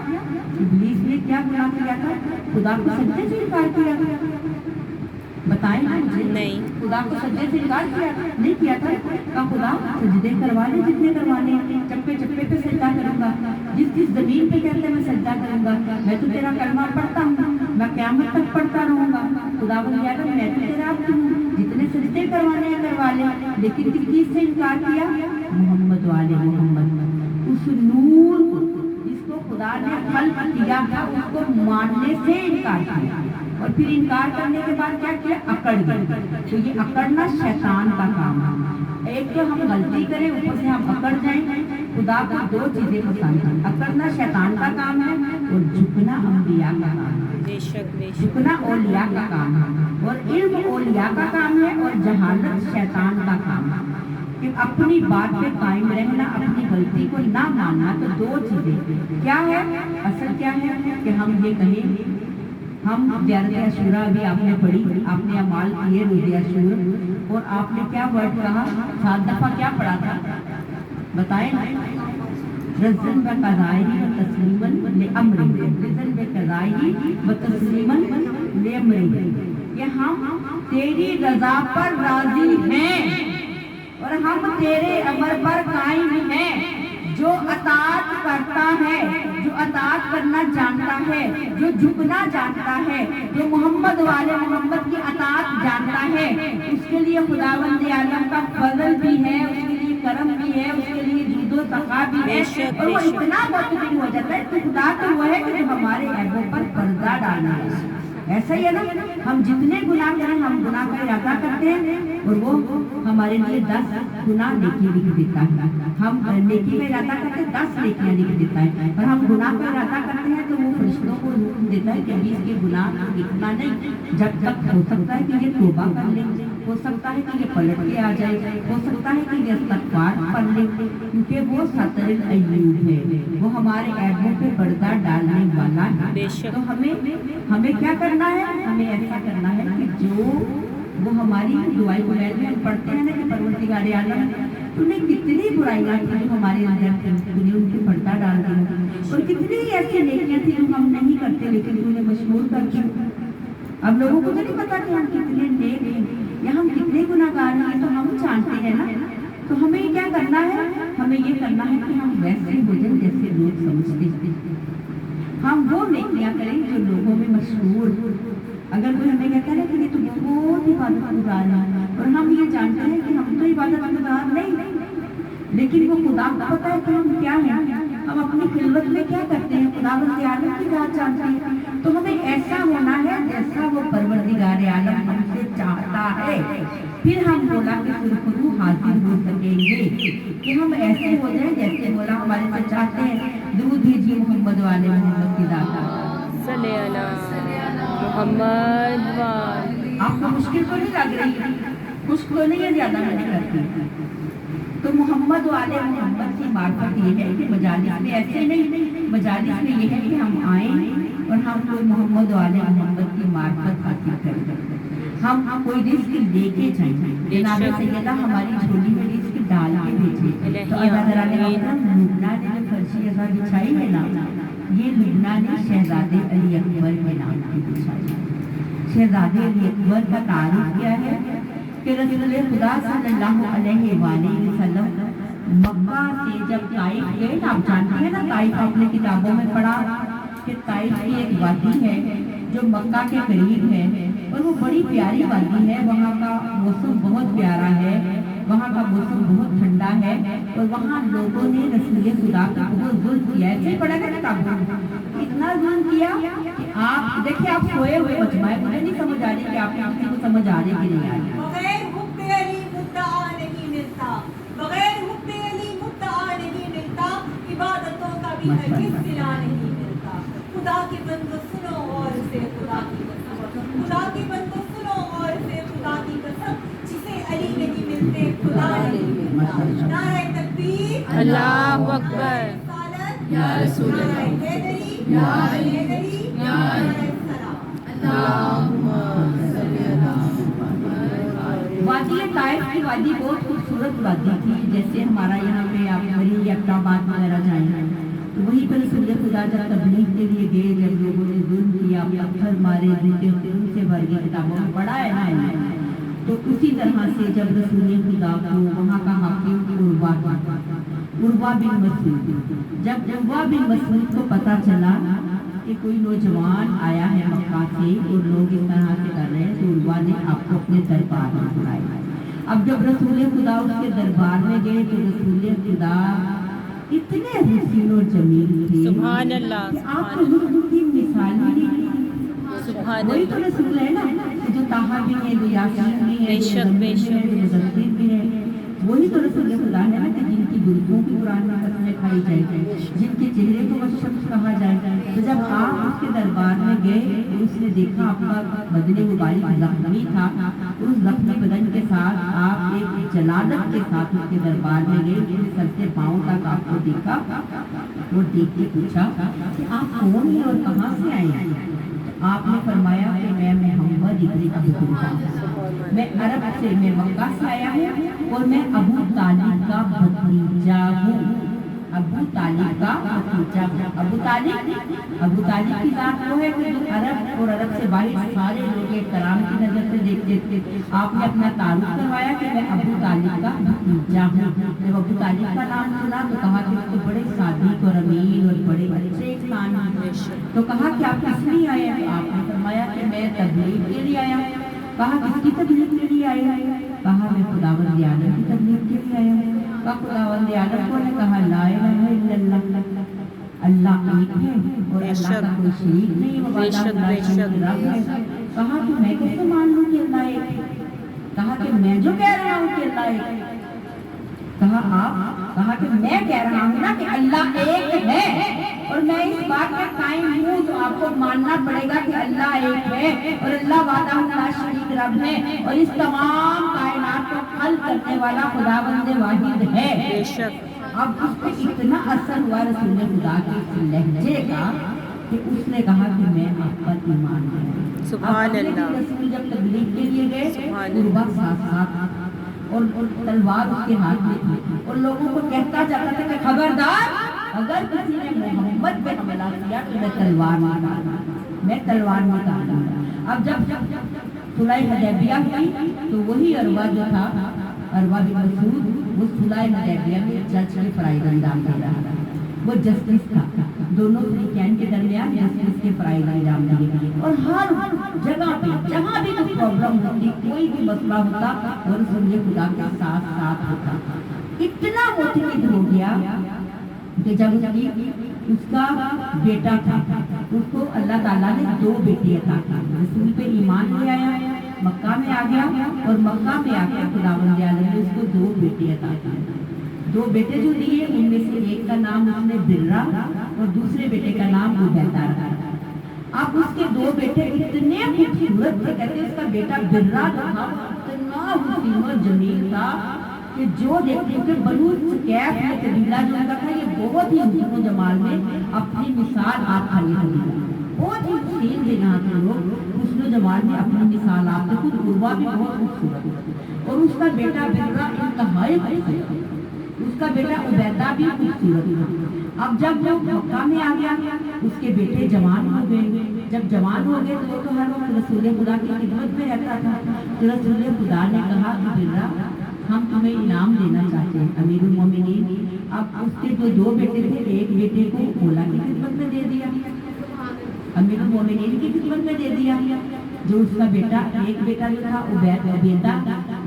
Speaker 1: इब्लीस ने क्या गुनाह किया था? खुदा को सजदे से इनकार किया था। बताएं ना मुझे।
Speaker 2: नहीं।
Speaker 1: खुदा को सजदे से इनकार किया नहीं किया था? का खुदा सजदे करवा ले जितने करवाने, चप्पे चप्पे पे सजदा करूंगा, जिस जमीन पे कहते मैं सजदा करूंगा, मैं तो तेरा कलमा पढ़ता हूँ, मैं क़यामत तक पढ़ता रहूंगा। खुदा बोल गया मैं तो तेरा आपकी हूँ, जितने सजदे करवाने हैं करवा ले। लेकिन किस चीज से इनकार किया? मोहम्मद वाले मोहम्मद, उस नूर को जिसको खुदा ने खल्क किया था, उसको मानने से इनकार किया। और फिर इनकार करने के बाद क्या किया? अकड़ गए। तो ये अकड़ना शैतान का काम है। एक तो हम गलती करें, ऊपर से हम अकड़ जाएं। खुदा को 2 चीजें पसंद हैं, अकड़ना शैतान का काम है और झुकना अंबिया का काम है।
Speaker 2: बेशक बेशक,
Speaker 1: झुकना औलिया का काम है, और इल्म औलिया का काम है, और जहालत शैतान का काम है। कि अपनी बात पे कायम रहना, अपनी गलती को ना मानना। तो 2 चीजें क्या है? असल क्या है कि हम ये कहें, हम ज़ियारत अशूरा अभी आपने पढ़ी, आपने अमाल किए रोज़े अशूर, और आपने क्या वर्ड कहा? 7 दफ़ा क्या पढ़ा था? बताएं। रज़न व क़ज़ाई व तस्लीमन ले अम्री, रज़न व क़ज़ाई व तस्लीमन ले अम्री। ये हम तेरी रज़ा पर राज़ी हैं और हम तेरे अमर पर कायम हैं। जो अताअत करता है, जो अताअत करना जानता है, जो झुकना जानता है, जो मोहम्मद वाले मोहम्मद की अताअत जानता है, उसके लिए खुदावंद आलम का फजल भी है, उसके लिए करम भी है, उसके लिए जुदो सखा भी है, और वो इतना मुतमिन हो जाता है। तो खुदा तो वो है कि जो हमारे ऐबों पर पर्दा डालना है। ऐसा ही है ना, हम जितने गुनाह करें, हम गुनाह का इरादा करते हैं और वो हमारे लिए 10 गुनाह नेकी लिख देता है। हम नेकी में इरादा करते हैं, 10 नेकियां लिख देता है, और हम गुनाह का इरादा करते हैं तो वो फरिश्तों को हुक्म देता है कि अभी इसके गुनाह लिखना नहीं, जब तक हो सकता है कि ये तौबा कर ले, हो सकता है कि ये पलट के आ जाए, हो सकता है कि ये इस्तग़फ़ार पढ़ ले, क्योंकि वो सतरुल अय्यूब है, वो हमारे ऐबों पे पर्दा डालने वाला है। तो हमें क्या करना है, हमें ऐसा करना है कि जो वो हमारी दुआई कुरान में हम पढ़ते हैं ना कि परवरदिगार आलम तूने कितनी बुराइयां थी जो हमारे अंदर थी, तूने उनकी पर्दा डाल दिया, और कितनी ऐसी नेकियां थी जो हम नहीं करते लेकिन तूने मशहूर कर दिया। अब लोगों को तो नहीं पता कि हम कितने नेक हैं या हम कितने गुनाहगार हैं, तो हम जानते हैं ना। तो हमें क्या करना है, हमें ये करना है कि हम वैसे हो जाए जैसे लोग समझते हैं, हम वो नेकियां करें जो लोगों में मशहूर। अगर कोई हमें कहता है कि ये तो बहुत इबादतगुजार है, और हम ये जानते हैं कि हम तो इबादतगुजार नहीं, लेकिन वो खुदा को पता है कि हम क्या हैं, हम अपनी खिलवत में क्या करते हैं, खुदावंद आलम की बात जानते हैं। तो हमें ऐसा होना है जैसा वो परवरदिगार आलम हमसे चाहता है, फिर हम बोला कि सुरखरू हाजिर हो सकेंगे, कि हम ऐसे हो जाए जैसे बोला हमारे से चाहते हैं। दुरूद भेजिए मोहम्मद वाले मोहम्मद की दाता
Speaker 2: सल्ले अला मोहम्मद वाले।
Speaker 1: आपको मुश्किल तो नहीं लग रही, मुश्किल नहीं है, ज्यादा नहीं करती। तो मोहम्मद वाले मोहम्मद की मार्फत ये है कि मजालिस में ऐसे नहीं, मजालिस में ये है कि हम आए और हम कोई मोहम्मद वाले मोहम्मद की मार्फत हासिल करें, हम कोई रिस्क लेके जाएं। जनाब सैयदा हमारी झोली में रिस्क डाल के भेजे। तो अल्लाह ने लुबना ने जो फर्शी अज़ा बिछाई है ना, ये लुबना ने शहजादे अली अकबर के नाम की बिछाई। शहजादे अली अकबर का तारीफ क्या है कि रसूल खुदा सल्लल्लाहु अलैहि वसल्लम मक्का से जब ताइफ गए, आप जानते हैं ना ताइफ, आपने किताबों में पढ़ा कि ताइफ की एक वादी है जो मक्का के करीब है, और वो बड़ी प्यारी वादी है। वहाँ का मौसम बहुत प्यारा है, वहाँ का मौसम बहुत ठंडा है, और वहाँ लोगों ने रसूल खुदा का बहुत जुल्म किया। ऐसे ही पढ़ा था किताबों में, इतना जुल्म किया कि आप देखिए, आप सोए हुए मजमा, मुझे नहीं समझ आ रही कि आप किसी को समझ आ रही कि नहीं आ रही।
Speaker 4: बगैर हुक्म अली मुद्दा नहीं मिलता, बगैर हुक्म अली मुद्दा नहीं मिलता, इबादतों का भी हरगिज़ सिला नहीं मिलता। खुदा के बंदो सुनो और से खुदा की कसम, खुदा के बंदो सुनो और से खुदा की कसम, जिसे अली नहीं मिलते खुदा नहीं मिलता। नारे तकबीर,
Speaker 2: अल्लाहु अकबर,
Speaker 4: या रसूल अल्लाह, हैदरी या हैदरी या
Speaker 2: अल्लाहुम्मा सल्ली अला
Speaker 1: वादी ताइफ की वादी बहुत खूबसूरत वादी थी। जैसे हमारा यहाँ पे आप मरी अब्दाबाद वगैरह जाए तो वहीं पर रसूल खुदा जब तबलीग के लिए गए, जब लोगों ने जुल्म किया, पत्थर मारे, जूते उनसे भर गए, किताबों में पढ़ा है ना। तो उसी तरह से जब रसूल खुदा को वहाँ का हाकिम उर्वा बिन मसूद, जब उर्वा बिन मसूद को पता चला कि कोई नौजवान आया है मक्का से और लोग इस तरह से कर रहे हैं, तो उर्वा ने आपको अपने दरबार में बुलाया। अब जब रसूल खुदा उसके दरबार में गए तो रसूल खुदा इतने हसीन और जमील थे,
Speaker 2: सुभान अल्लाह,
Speaker 1: कि आपको हुस्न की मिसाल ही नहीं थी।
Speaker 2: सुभान
Speaker 1: वही तो रसूल है ना, जो ताहा भी है, जो यासीन भी है, जो मुज़म्मिल भी है, जो मुदस्सिर भी है, वही तो रसूल खुदा है ना, कि जिनकी जुल्फों की कुरान में कसमें खाई जाए, जिनके चेहरे को वशम्स कहा जाए। तो जब आप उसके दरबार में गए तो उसने देखा आपका बदन मुबारक जख्मी था, उस जख्मी बदन के साथ आप एक जलालत के साथ उसके दरबार में गए, उसने सर से पाँव तक आपको देखा और देख के पूछा कि आप कौन हैं और कहाँ से आए हैं। आपने फरमाया कि मैं मोहम्मद इब्न अब्दुल्लाह, मैं अरब से, मैं मक्का से आया हूँ और मैं अबू तालिब का भतीजा हूँ। अबू तालिब का भतीजा हूँ। अबू तालिब की बात वो है कि जो अरब और अरब से बाहर सारे लोग एक कराम की नजर से देखते थे। आपने अपना ताल्लुक करवाया कि मैं अबू तालिब का भतीजा हूँ। जब अबू तालिब का नाम सुना तो कहा कि उसको बड़े सादिक और अमीन और बड़े अच्छे इंसान हैं। तो कहा कि आप किस लिए आए हैं? तो आपने फरमाया कि मैं तबलीग के लिए आया। कहा किसकी तबलीग के लिए आए हैं? कहा मैं खुदावंद आलम की तबलीग के लिए आया। कहा खुदावंद आलम को ने कहा ला इलाहा इल्लल्लाह, अल्लाह एक है और अल्लाह का कोई शरीक नहीं, वो
Speaker 2: बेशक, बेशक।
Speaker 1: रब है। कहा कि मैं कैसे मान लूं कि अल्लाह एक है? कहा कि मैं जो कह रहा हूँ कि अल्लाह एक है। कहा आप? कहा कि मैं कह रहा हूँ ना कि अल्लाह एक है और मैं इस बात में कायम हूँ, तो आपको मानना पड़ेगा कि अल्लाह एक है और अल्लाह वादा ला शरीक रब है और इस तमाम कायनात को हल करने वाला खुदावंद वाहिद है।
Speaker 2: बेशक।
Speaker 1: अब उसको इतना असर हुआ रसूल खुदा के इस लहजे का कि उसने कहा कि मैं आप पर ईमान लाया।
Speaker 2: सुभान अल्लाह।
Speaker 1: रसूल जब तबलीग के लिए गए,
Speaker 2: सुभान
Speaker 1: कुर्बा साथ और तलवार उसके हाथ में थी और लोगों को कहता जाता था कि खबरदार अगर किसी ने मोहम्मद पे हमला किया तो मैं तलवार निकालूंगा, मैं तलवार निकालूंगा। अब जब सुलह हुदैबिया हुई तो वही अरवा जो था, अरवा बिन मसूद, वो सुलह हुदैबिया में जज की फराइज अंजाम दे रहा था। वो जस्टिस था, दोनों फ्रीकैन के दरमियान जस्टिस के फराइज अंजाम दिए और हर जगह पे जहाँ भी कोई प्रॉब्लम होती, कोई भी मसला होता और रसूल खुदा के साथ साथ होता। इतना मोटिवेट हो गया कि जब उसका बेटा था, उसको अल्लाह ताला ने 2 बेटे अता किए। रसूल पे ईमान ले आया, मक्का में आ गया और मक्का में आकर खुदावंद आलम ने उसको 2 बेटे अता किए। 2 बेटे जो दिए उनमें से एक का नाम उसने बिर्रा और दूसरे बेटे का नाम उबैदा रखा। अब उसके 2 बेटे इतने खूबसूरत थे, कहते उसका बेटा बिर्रा जो था इतना हुस्न और जमील था कि जो देखते थे बनु कैफ में कबीला जो उनका था, ये बहुत ही हुस्न और जमाल में अपनी मिसाल आप खड़े होंगे। बहुत ही हसीन थे यहाँ के लोग, हुस्न और जमाल में अपनी मिसाल आप देखो। कुर्बा भी बहुत खूबसूरत और उसका बेटा बिर्रा इंतहाई खूबसूरत, उसका बेटा उबैदा भी खूबसूरत था। अब जब वो मक्का में आ गया, उसके बेटे जवान हो गए। जब जवान हो गए तो वो तो हर वक्त रसूल खुदा की खिदमत में रहता था। तो रसूल खुदा ने कहा कि बिर्रा हम तुम्हें इनाम देना चाहते हैं, अमीरुल मोमिनीन। अब उसके जो 2 बेटे थे, एक बेटे को मौला की खिदमत में दे दिया, अमीरुल मोमिनीन की खिदमत में दे दिया। जो उसका बेटा, एक बेटा जो था उबैदा,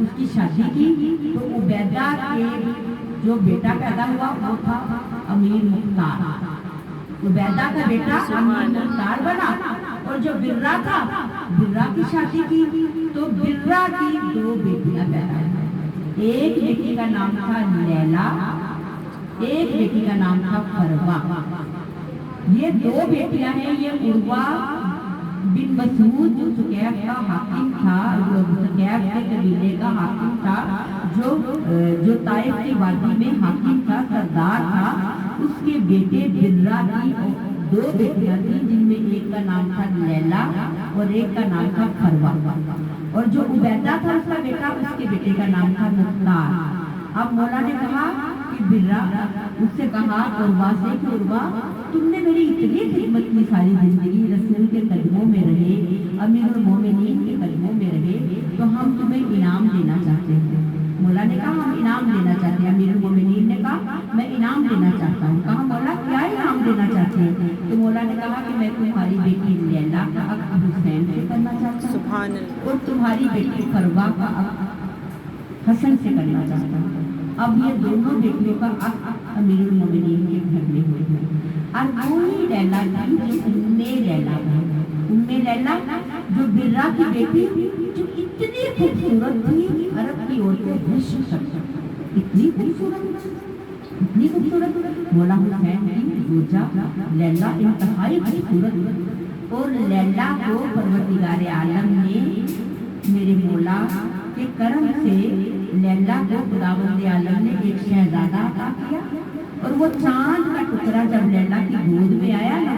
Speaker 1: उसकी शादी की तो उबैदा के जो बेटा पैदा हुआ वो था अमीर मुख्तार। उबैदा का बेटा अमीर मुख्तार बना और जो बिर्रा था, बिर्रा की शादी की तो बिर्रा की 2 बेटियां पैदा हुई। एक बेटी का नाम था लैला, एक बेटी का नाम था फरवा। ये 2 बेटियां हैं। ये उर्वा बिन मसूद जो सुकैफ का हाकिम था, जो सुकैफ के कबीले का हाकिम था, जो ताइफ की वादी में हाकिम था, सरदार था, उसके बेटे बिर्रा की 2 बेटियां थी, जिनमें एक का नाम था लैला और एक का नाम था फरवा। और जो उबैदा था उसका बेटा, उसके बेटे का नाम था मुख्तार। अब मौला ने कहा कि बिर्रा, उससे कहा उर्वा से कि उर्वा तुमने मेरी इतनी खिदमत की, सारी जिंदगी रसूल के कदमों में रहे, अमीरुल मोमिनीन के कदमों में रहे, तो हम तुम्हें इनाम देना चाहते हैं। मौला ने कहा हम इनाम देना चाहते हैं। अमीरुल मोमिनीन ने कहा मैं इनाम देना चाहता हूँ। कहा मौला क्या इनाम देना चाहते हैं? तो मौला ने कहा कि मैं तुम्हारी बेटी लैला का अक़्क़ हुसैन से करना चाहता हूँ
Speaker 2: सुभान अल्लाह।
Speaker 1: और तुम्हारी बेटी फरवा का अक़्क़ हसन से करना चाहता हूँ। अब ये दोनों बेटियों का अक़्क़ अमीरुल मोमिनीन के घर में हुए हैं। और वही लैला थी जो उम्मे लैला है, उम्मे लैला जो बिर्रा की बेटी, जो इतनी खूबसूरत थी कि अरब की औरतें विश्व सकती, इतनी खूबसूरत, इतनी खूबसूरत। मौला हुसैन की जोजा लैला इंतहाई खूबसूरत। और लैला को परवरदिगार आलम ने मेरे मौला के करम से लैला को खुदावंद आलम ने एक शहजादा अता किया। और वो चांद का टुकड़ा जब लैला की गोद में आया ना,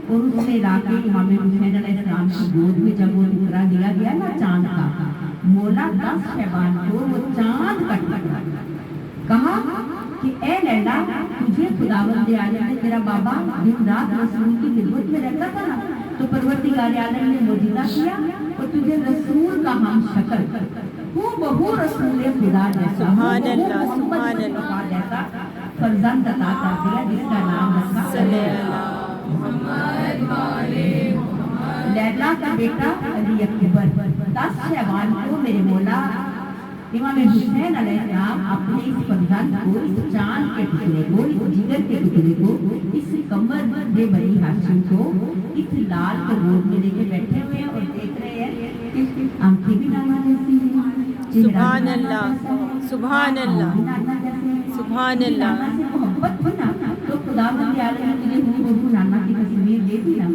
Speaker 1: और उसने लाके इमाम हुसैन अलैहिस्सलाम की गोद में जब वो टुकड़ा दिया गया ना चांद का, मौला 10 शबान को वो चांद का टुकड़ा कहा कि ए लैला, तुझे खुदावंद आलम ने, तेरा बाबा दिन रात रसूल की खिदमत में रहता था ना, तो परवरदिगार आलम ने मोजिज़ा किया और तुझे रसूल का हम शक्ल हूँ बहु रसूल खुदा जैसा,
Speaker 2: सुभान अल्लाह, सुभान अल्लाह।
Speaker 1: जैसा फर्जंद अता कर दिया जिसका नाम रखा
Speaker 2: सल्ले अला
Speaker 3: मोहम्मद वाले मोहम्मद।
Speaker 1: लैला का बेटा अली अकबर 10 शवाल को मेरे मौला इमाम हुसैन अलैहिस्सलाम अपने इस फर्जंद को, इस चांद के टुकड़े को, इस जिगर के टुकड़े को, इस कमर दे बनी हाशिम को इस लाल को गोद में लेके बैठे हुए हैं और देख रहे हैं कि आंखें भी नाना जैसी हैं, चेहरा भी
Speaker 2: सुभान
Speaker 1: नाना
Speaker 2: अल्लाह,
Speaker 1: जैसा है,
Speaker 2: सुभान अल्लाह,
Speaker 1: भी नाना जैसे हैं।
Speaker 2: सुभान अल्लाह।
Speaker 1: नाना से मोहब्बत बना तो खुदावंद आलम ने मुझे हूबहू नाना की तस्वीर दे दी ना,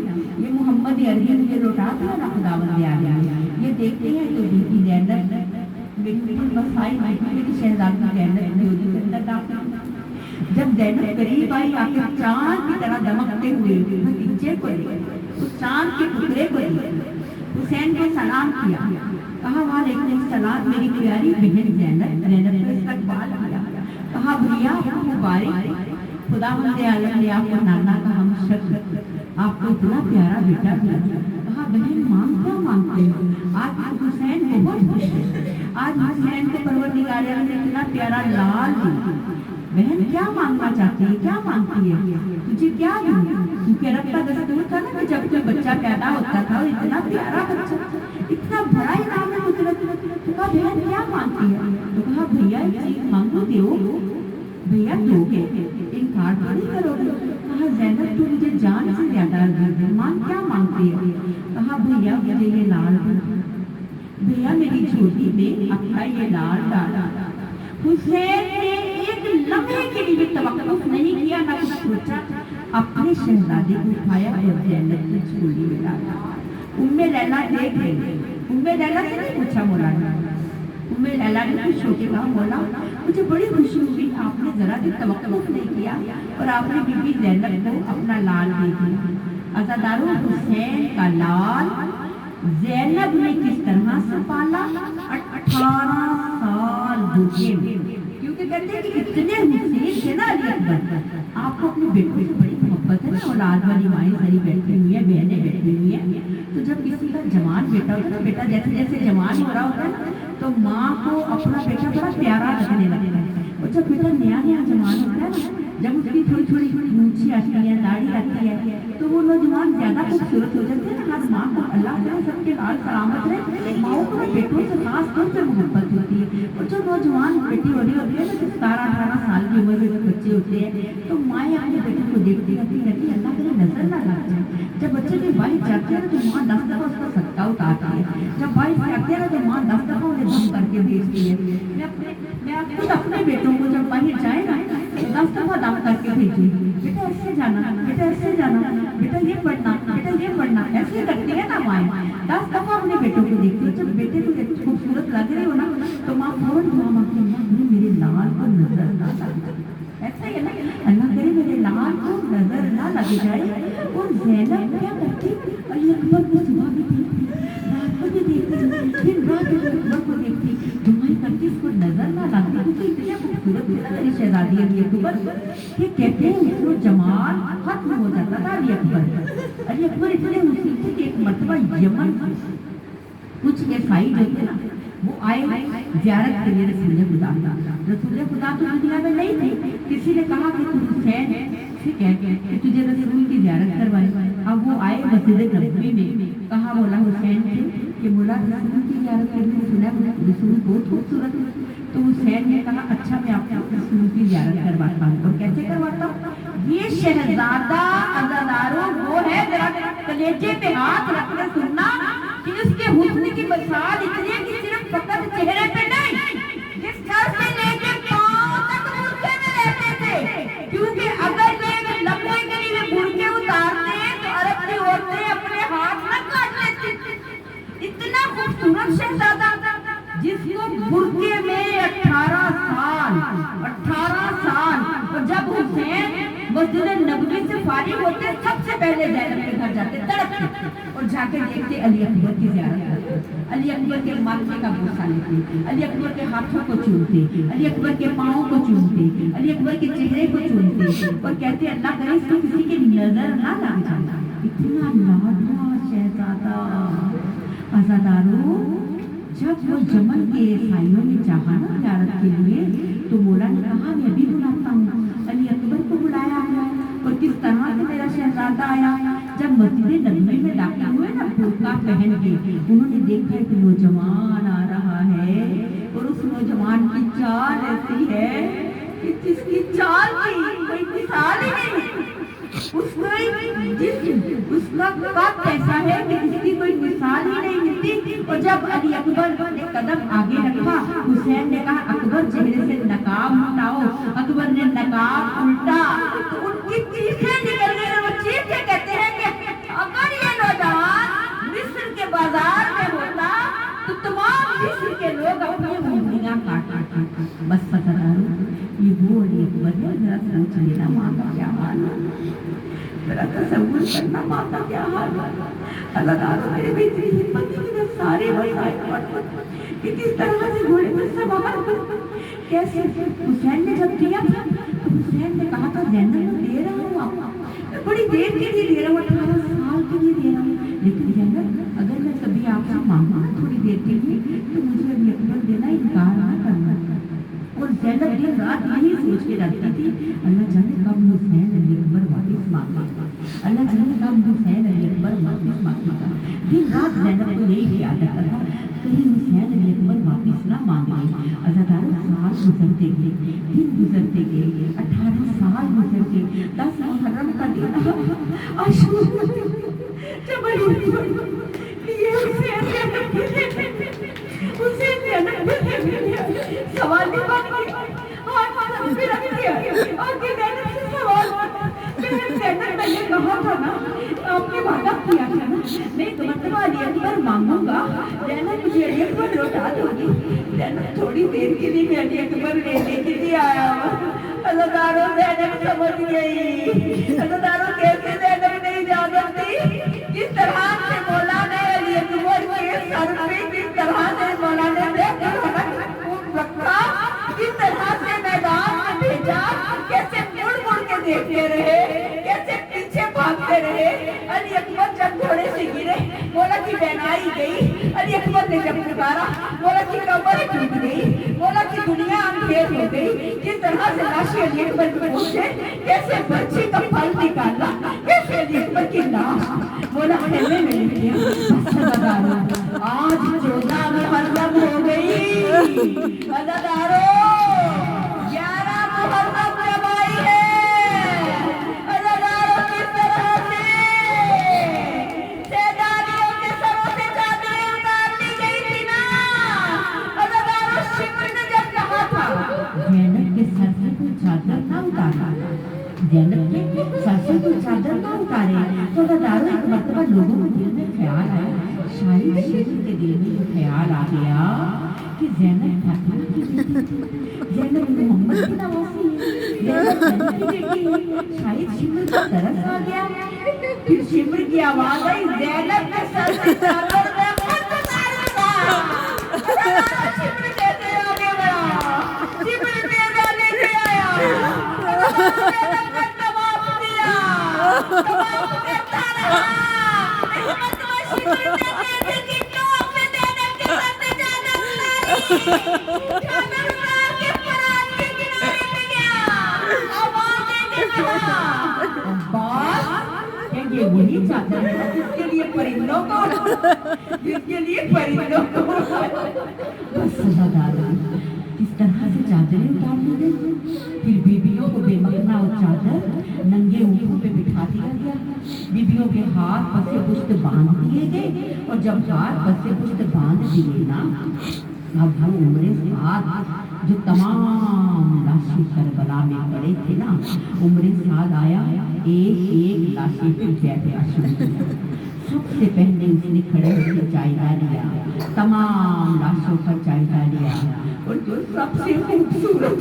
Speaker 1: ये मोहम्मद अरबी मुझे लौटा दिया ना खुदावंद आलम। ये देखते हैं तो बीबी ज़ैनब बिल्कुल बसाई मेरी शहजादी ज़ैनब जोड़ी के अंदर दाखिल। जब ज़ैनब करीब आई आके चांद की तरह दमकते हुए भतीजे को ले, उस चांद के टुकड़े को ले हुसैन को सलाम किया, कहा वालेकुम सलाम मेरी प्यारी बहन ज़ैनब। ज़ैनब ने इस्तकबाल किया, कहा भैया आपको मुबारक, खुदावंद आलम ने आपको नाना का हम शक्र, आपको इतना प्यारा बेटा दिया। कहा बहन मांग क्या मांगते हो? आज हुसैन बहुत खुश है, आज हुसैन को परवरदिगार आलम ने इतना प्यारा लाल दिया। बहन क्या मांगना चाहती है, क्या मांगती है, तुझे क्या दूं? क्योंकि रब का दस्तूर था ना कि जब कोई बच्चा पैदा होता था और इतना प्यारा बच्चा, इतना बड़ा इनाम है कुदरत। तो कहा बहन क्या मांगती है? तो कहा भैया एक चीज मांगो दो, भैया दोगे, इनकार नहीं करोगे। कहा ज़ैनब तू मुझे जान से ज्यादा अजीज है, मां क्या मांगती है? कहा भैया मुझे ये लाल दो, भैया मेरी झोली में अपना ये लाल डाला। हुसैन ने एक लम्हे के लिए तवक्कुफ नहीं किया, ना कुछ सोचा, अपने शहजादे को उठाया और ज़ैनब की झोली में डाला। उम्मे लैला देख रही, उम्मे लैला से नहीं पूछा मौलाना, उम्मे लैला ने खुश होकर कहा मौला मुझे बड़ी खुशी हुई, आपने जरा भी तवक्कुफ नहीं किया और आपने बीबी ज़ैनब को अपना लाल दे दिया। अज़ादारों हुसैन का लाल ज़ैनब ने किस तरह से पाला? 18 साल भूखे में, क्योंकि कहते हैं कि इतने हुसैन थे ना अली अकबर। आपको अपने बेटे से बड़ी मोहब्बत है ना, औलाद वाली माएँ सारी बैठी हुई है, बहनें बैठी हुई हैं। तो जब किसी का जवान बेटा होता है ना, बेटा जैसे जैसे जवान हो रहा होता है ना, तो माँ को अपना बेटा बड़ा प्यारा लगने लगता है। और जब बेटा नया नया जवान होता है ना, जब उसकी थोड़ी थोड़ी मूंछी आती है, दाढ़ी आती है, तो वो नौजवान ज्यादा खूबसूरत हो जाते हैं। हर माँ को अल्लाह करे सबके हाल सलामत रहे, माओ को बेटों से खास तौर से मोहब्बत होती है। और जो नौजवान बेटी हो रही होती है ना, 17-18 साल की उम्र में बच्चे होते हैं, तो माएँ अपने बेटे को देखती रहती है, अल्लाह करे नजर ना लग जाए। जब बच्चे के बाइक जाते हैं तो माँ 10 दफा उसका सट्टा उतारती है, जब बाइक जाते हैं तो माँ 10 दफा उन्हें दम करके भेजती है। मैं खुद अपने बेटों को जब बाहर जाए ना 10 दफा दम करके भेजी, बेटा ऐसे जाना, बेटा ऐसे जाना, बेटा ये पढ़ना, बेटा ये पढ़ना, ऐसे करती है ना माएँ। 10 दफा अपने बेटों को देखती है। जब बेटे को खूबसूरत लग रहे हो ना, तो माँ फौरन दुआ मांगती है, मेरे लाल को नजर ना लग जाए। ऐसा ही है ना, अल्लाह करे मेरे लाल को नजर ना लग जाए। और ज़ैनब क्या करती? अली अकबर को सुबह भी देखती, रात को भी देखती, दिन रात अली अकबर को देखती, दुआएं करती, उसको नजर ना लगती, क्योंकि इतने खूबसूरत है ना मेरी शहजादी अली अकबर। ये कहते हैं उसको जमाल खत्म हो जाता था अली अकबर। अली अकबर इतने मुश्किल थे कि एक मरतबा यमन कुछ ईसाई जो थे ना, वो आए ज़ियारत के लिए रसूल खुदा तो दुनिया में नहीं थे। किसी ने कहा कि तू हुसैन से कह कि तुझे रसूल की ज़ियारत करवाई। अब वो आए मस्जिद नबवी में, कहा मौला हुसैन से कि मौला रसूल की ज़ियारत करने सुना रसूल बहुत खूबसूरत है। तो हुसैन ने कहा अच्छा मैं आपको रसूल की ज़ियारत करवाता हूँ। और कैसे करवाता हूँ? ये शहजादा अज़ादारों वो है, जरा कलेजे पे हाथ रखकर सुनना कि उसके हुस्न की मिसाल इतनी है कि सिर्फ फकत चेहरे पे नहीं, जिस सर से लेके पांव तक बुरके में रहते थे। क्योंकि अगर ये लंबे के लिए बुरके उतारते हैं तो अरब की औरतें अपने हाथ न काट लेती। इतना खूबसूरत शहजादा जिसको बुरके में 18 साल। और जब हुसैन मस्जिद नबवी से फारिग होते सबसे पहले ज़ैनब के घर जाते, तड़पते और जाके देखते अली अकबर की ज़ियारत करते, अली अकबर के माथे का बोसा लेते, अली अकबर के हाथों को चूमते, अली अकबर के पाँव को चूमते, अली अकबर के चेहरे को चूमते और कहते अल्लाह करे इसको किसी की नजर ना लग जाए। इतना लाडला शहजादा। अज़ादारों जब वो यमन के ईसाइयों ने चाहा ना ज़ियारत के लिए, तो मौला ने कहा मैं भी बुलाता हूँ। अली पहन के उन्होंने देखा एक नौजवान आ रहा है और उस नौजवान की चाल ऐसी है कि जिसकी चाल की कोई मिसाल ही नहीं, उसका कद ऐसा है कि जिसकी कोई मिसाल ही नहीं मिलती। और जब अली अकबर ने कदम आगे रखा, हुसैन ने कहा अकबर चेहरे से नकाब हटाओ। अकबर ने नकाब उल्टा तो उनकी चीखें निकल गई। वो चीख के कहते हैं कि अगर ये नौजवान मिस्र के बाजार में होता तो तमाम मिस्र के लोग अपनी उंगलियां काट बस ये वो अली अकबर है। जरा सोच लेना माता क्या हाल है, जरा तसव्वुर करना माता क्या हाल है। अल्लाह ताला मेरे बेटे हिम्मत के सारे वसाइल कि किस तरह से घोड़े पर सवार कैसे। हुसैन ने जब दिया था तो हुसैन ने कहा था ज़ैनब को दे रहा हूँ आपको, बड़ी देर के लिए दे रहा हूँ, 18 साल के लिए दे रहा हूँ, लेकिन ज़ैनब अगर मैं कभी आपसे मांगूँ थोड़ी देर के लिए तो मुझे अली अकबर देना इनकार ना करना। और ज़ैनब दिन रात यही सोच के रखती थी अल्लाह जाने कब हुसैन अली अकबर वापस मांगेगा, अल्लाह जाने कब हुसैन अली अकबर वापस मांगेगा। दिन रात ज़ैनब को यही याद आता था कहीं हुसैन अली अकबर वापस ना मांगे। अज़ादारों साल गुजरते गए, दिन गुजरते गए, 18 साल गुजर गए, 10 मुहर्रम का दिन आशूरा जब ये हुसैन सवाल भी बन गया और फिर रख दिया और फिर मैंने से सवाल मैंने ये कहा था ना, आपने वादा किया था ना मैं एक मरतबा अली अकबर मांगूंगा, रहना मुझे अली अकबर लौटा दोगी। रहना थोड़ी देर के लिए मैं अली अकबर लेने के लिए आया हूँ। अल्लाहदारों ज़ैनब समझ गई। अल्लाहदारों कैसे ज़ैनब नहीं जान सकती, किस तरह से मौला ने अली अकबर के सर पे किस तरह से मौला ने रखा, किस तरह से मैदान में भेजा, कैसे मुड़ मुड़ के देखते रहे, कैसे पीछे भागते रहे। अली अकबर जब घोड़े से गिरे मौला की बहनाई गई। अली अकबर ने जब पुकारा मौला की कमर टूट गई, मौला की दुनिया अंधेर हो गई। किस तरह से लाश अली अकबर को पहुंचे, कैसे बच्ची का फल निकाला, कैसे अली अकबर की लाश मौला खेलने में लिख दिया। आज 14 मुहर्रम हो गई। अज़ादारों 11 मुहर्रम जब आई है। अज़ादारों किस तरह से शहजादियों के सरों से चादरें उतार ली गई थी ना। अज़ादारों शिमर ने जब कहा था ज़ैनब के सर से कोई चादर ना उतारा, ज़ैनब के सर से कोई चादर ना उतारे, तो अज़ादारों एक मरतबा लोगों के दिल में ख्याल आया, शायद शिमर के दिल में ये ख्याल आ गया कि ज़ैनब फातिमा की बेटी थी, ज़ैनब मोहम्मद की नवासी है, ज़ैनब की बेटी है, शायद शिमर को तरस आ गया। फिर शिमर की आवाज आई ज़ैनब के सर से चादर मैं खुद उतारूंगा। शिमर कैसे आगे बढ़ा, शिमर मेरा लेके आया, ज़ैनब का तवाफ किया, तवाफ करता रहा। इस मरतबा शिमर ने बेटी की टोक में ज़ैनब के सर से चादर उतार के फराज के किनारे पे गया। आवाज देके कहा अब्बास, ये वही चादर है जिसके लिए परिंदों को बस सजादार किस तरह से चादरें उतार दी गई। फिर बीबियों को बेमखना और चादर नंगे ऊँटों पे बिठा दिया गया। बीबियों के हाथ पसे पुश्त बांध दिए गए और जब हाथ पसे पुश्त बांध दिए ना, अब वो उम्रे साथ जो तमाम लाशें करबला में पड़े थे ना, उम्रे साथ आया, एक एक लाशें पे बैठा शुरू किया। सबसे पहले उसने खड़े होकर जायजा लिया, तमाम लाशों का जायजा लिया और जो सबसे खूबसूरत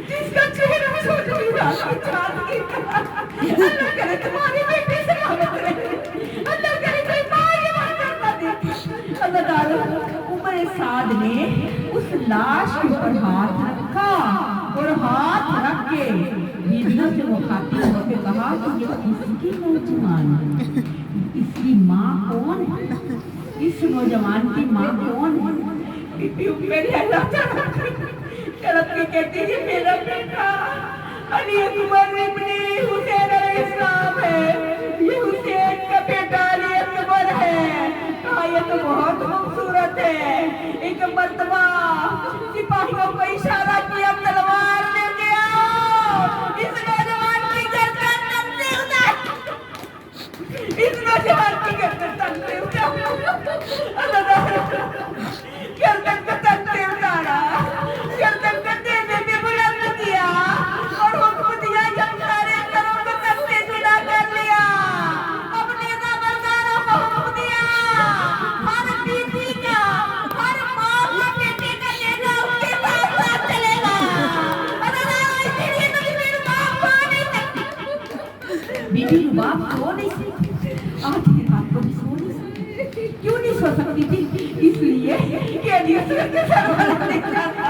Speaker 1: जिसका चेहरा अल्लाह करे तुम्हारे बेटे सलामत रहे, अल्लाह करे कोई मां ये मत दे। अल्लाह ताला उमर साद ने उस लाश के ऊपर हाथ रखा और हाथ रख के बीवियों से मुखातिब होकर कहा कि ये किसकी नौजवान, इसकी माँ कौन है, इस नौजवान की माँ कौन है। बीबी मेरी तड़प के कहती है मेरा बेटा अली अकबर इब्ने हुसैन अलैहिस्सलाम है, ये हुसैन का बेटा अली अकबर है। कहा ये तो बहुत खूबसूरत है। एक मर्तबा सिपाहियों को इशारा किया, तलवार लेके आओ, इस नौजवान की गर्दन तंगते उतार, इस नौजवान की गर्दन तंगते उतार, गर्दन को तंगते उतारा, गर्दन को तेजे में बुलंद किया और हुक्म दिया, जब सारे घरों को तंगते जुदा कर लिया, अपने दामदारों को हुक्म दिया, हर बीवी का, हर माँ का बेटे का लेगा उसके साथ साथ चलेगा। इसीलिए तो बीबी रुबाब खो नहीं सकती, बीबी रुबाब खो नहीं सकती, आधी रात को भी सो नहीं सकती। क्यों नहीं सो सकती थी? इसलिए कि अली असगर के सर वाला नहीं जाता,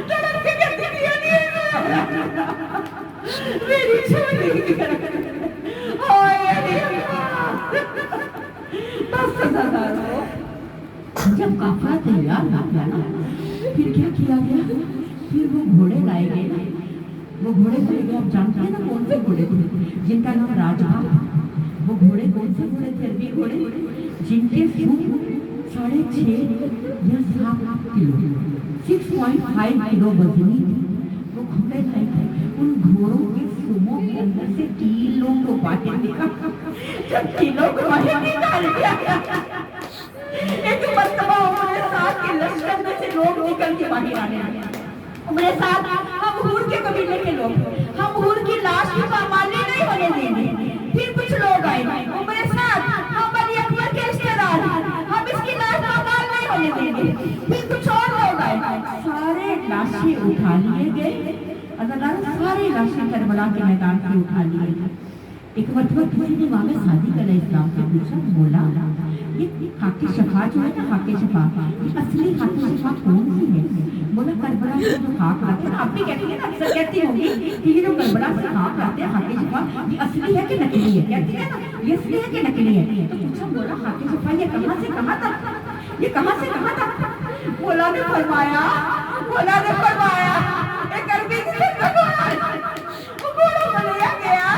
Speaker 1: तड़प के कहती थी अली मेरी छोटी हाय अली। बस सदारो जब काफिला तैयार हो गया ना, फिर क्या किया गया? फिर वो घोड़े लाए गए। वो घोड़े लाए गए, आप जानते हैं ना कौन से घोड़े थे? जिनका नाम राजभाग। वो घोड़े कौन से घोड़े थे? अरबी घोड़े, जिनके सूंड 6.5 या 7 किलो 6.5 किलो वजनी थी। वो घोड़े लाए थे। उन घोड़ों के सूमों के अंदर से कीलों को बाहर निकाल, जब कीलों को बाहर निकाल दिया, एक मर्तबा उमरे साथ के लश्कर में से लोग निकल के बाहर आने लगे। उमरे साथ हम हूर के कबीले के लोग, हम हूर की लाश भी पामाली नहीं होने देंगे। फिर कुछ लोग आए उमरे साथ, हम अली अकबर के रिश्तेदार, हम इसकी लाश पामाल नहीं होने देंगे। फिर कुछ और लोग आए, सारे लाशें उठा लिए गए। अल्लाह, सारे लाशें करबला के मैदान से उठा लिए गए। एक मर्तबा किसी ने वहाँ में सादी का इस्लाम से पूछा, बोला ये खाकी शफा जो है ना, खाकी शफा, ये असली खाकी शफा कौन सी है? बोला करबला से जो खाक लाते हैं, आप भी कहती है ना, अक्सर कहती होंगी कि ये जो करबला से खाक लाते हैं खाकी शफा, ये असली है कि नकली है? कहती है ना, ये असली है कि नकली है? तो पूछा, बोला खाकी शफा ये कहाँ से कहाँ तक, ये कहाँ से कहाँ तक? बोला ने फरमाया एक अरबी से घोड़ा बनाया गया।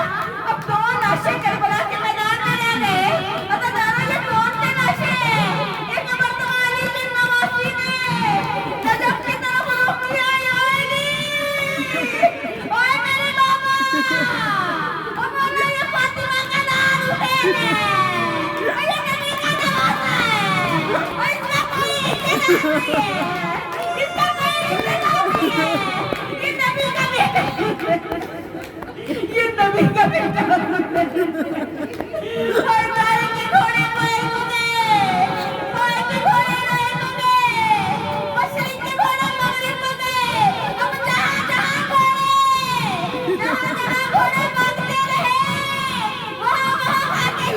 Speaker 1: अब 2 लाशें करबला के मैदान में रह गए। ये कौन से लाशें? एक मर्तबा अली बिन नवासी ने नजफ की तरफ रुख किया, ओए मेरे बाबा, ओ मौला, ये फातिमा का नाम हुसैन है, ये नबी का नवाज है, और इसका कोई इस्तेदाद नहीं है, इसका कोई इस्तेदाद नहीं है, ये नबी का बेटा, ये नबी का बेटा। हाय मारे के घोड़े मारे तुझे, हाय के घोड़े मारे तुझे, मशरिक के घोड़े मगरिब तुझे, अब जहाँ घोड़े भागते रहे, वहाँ आके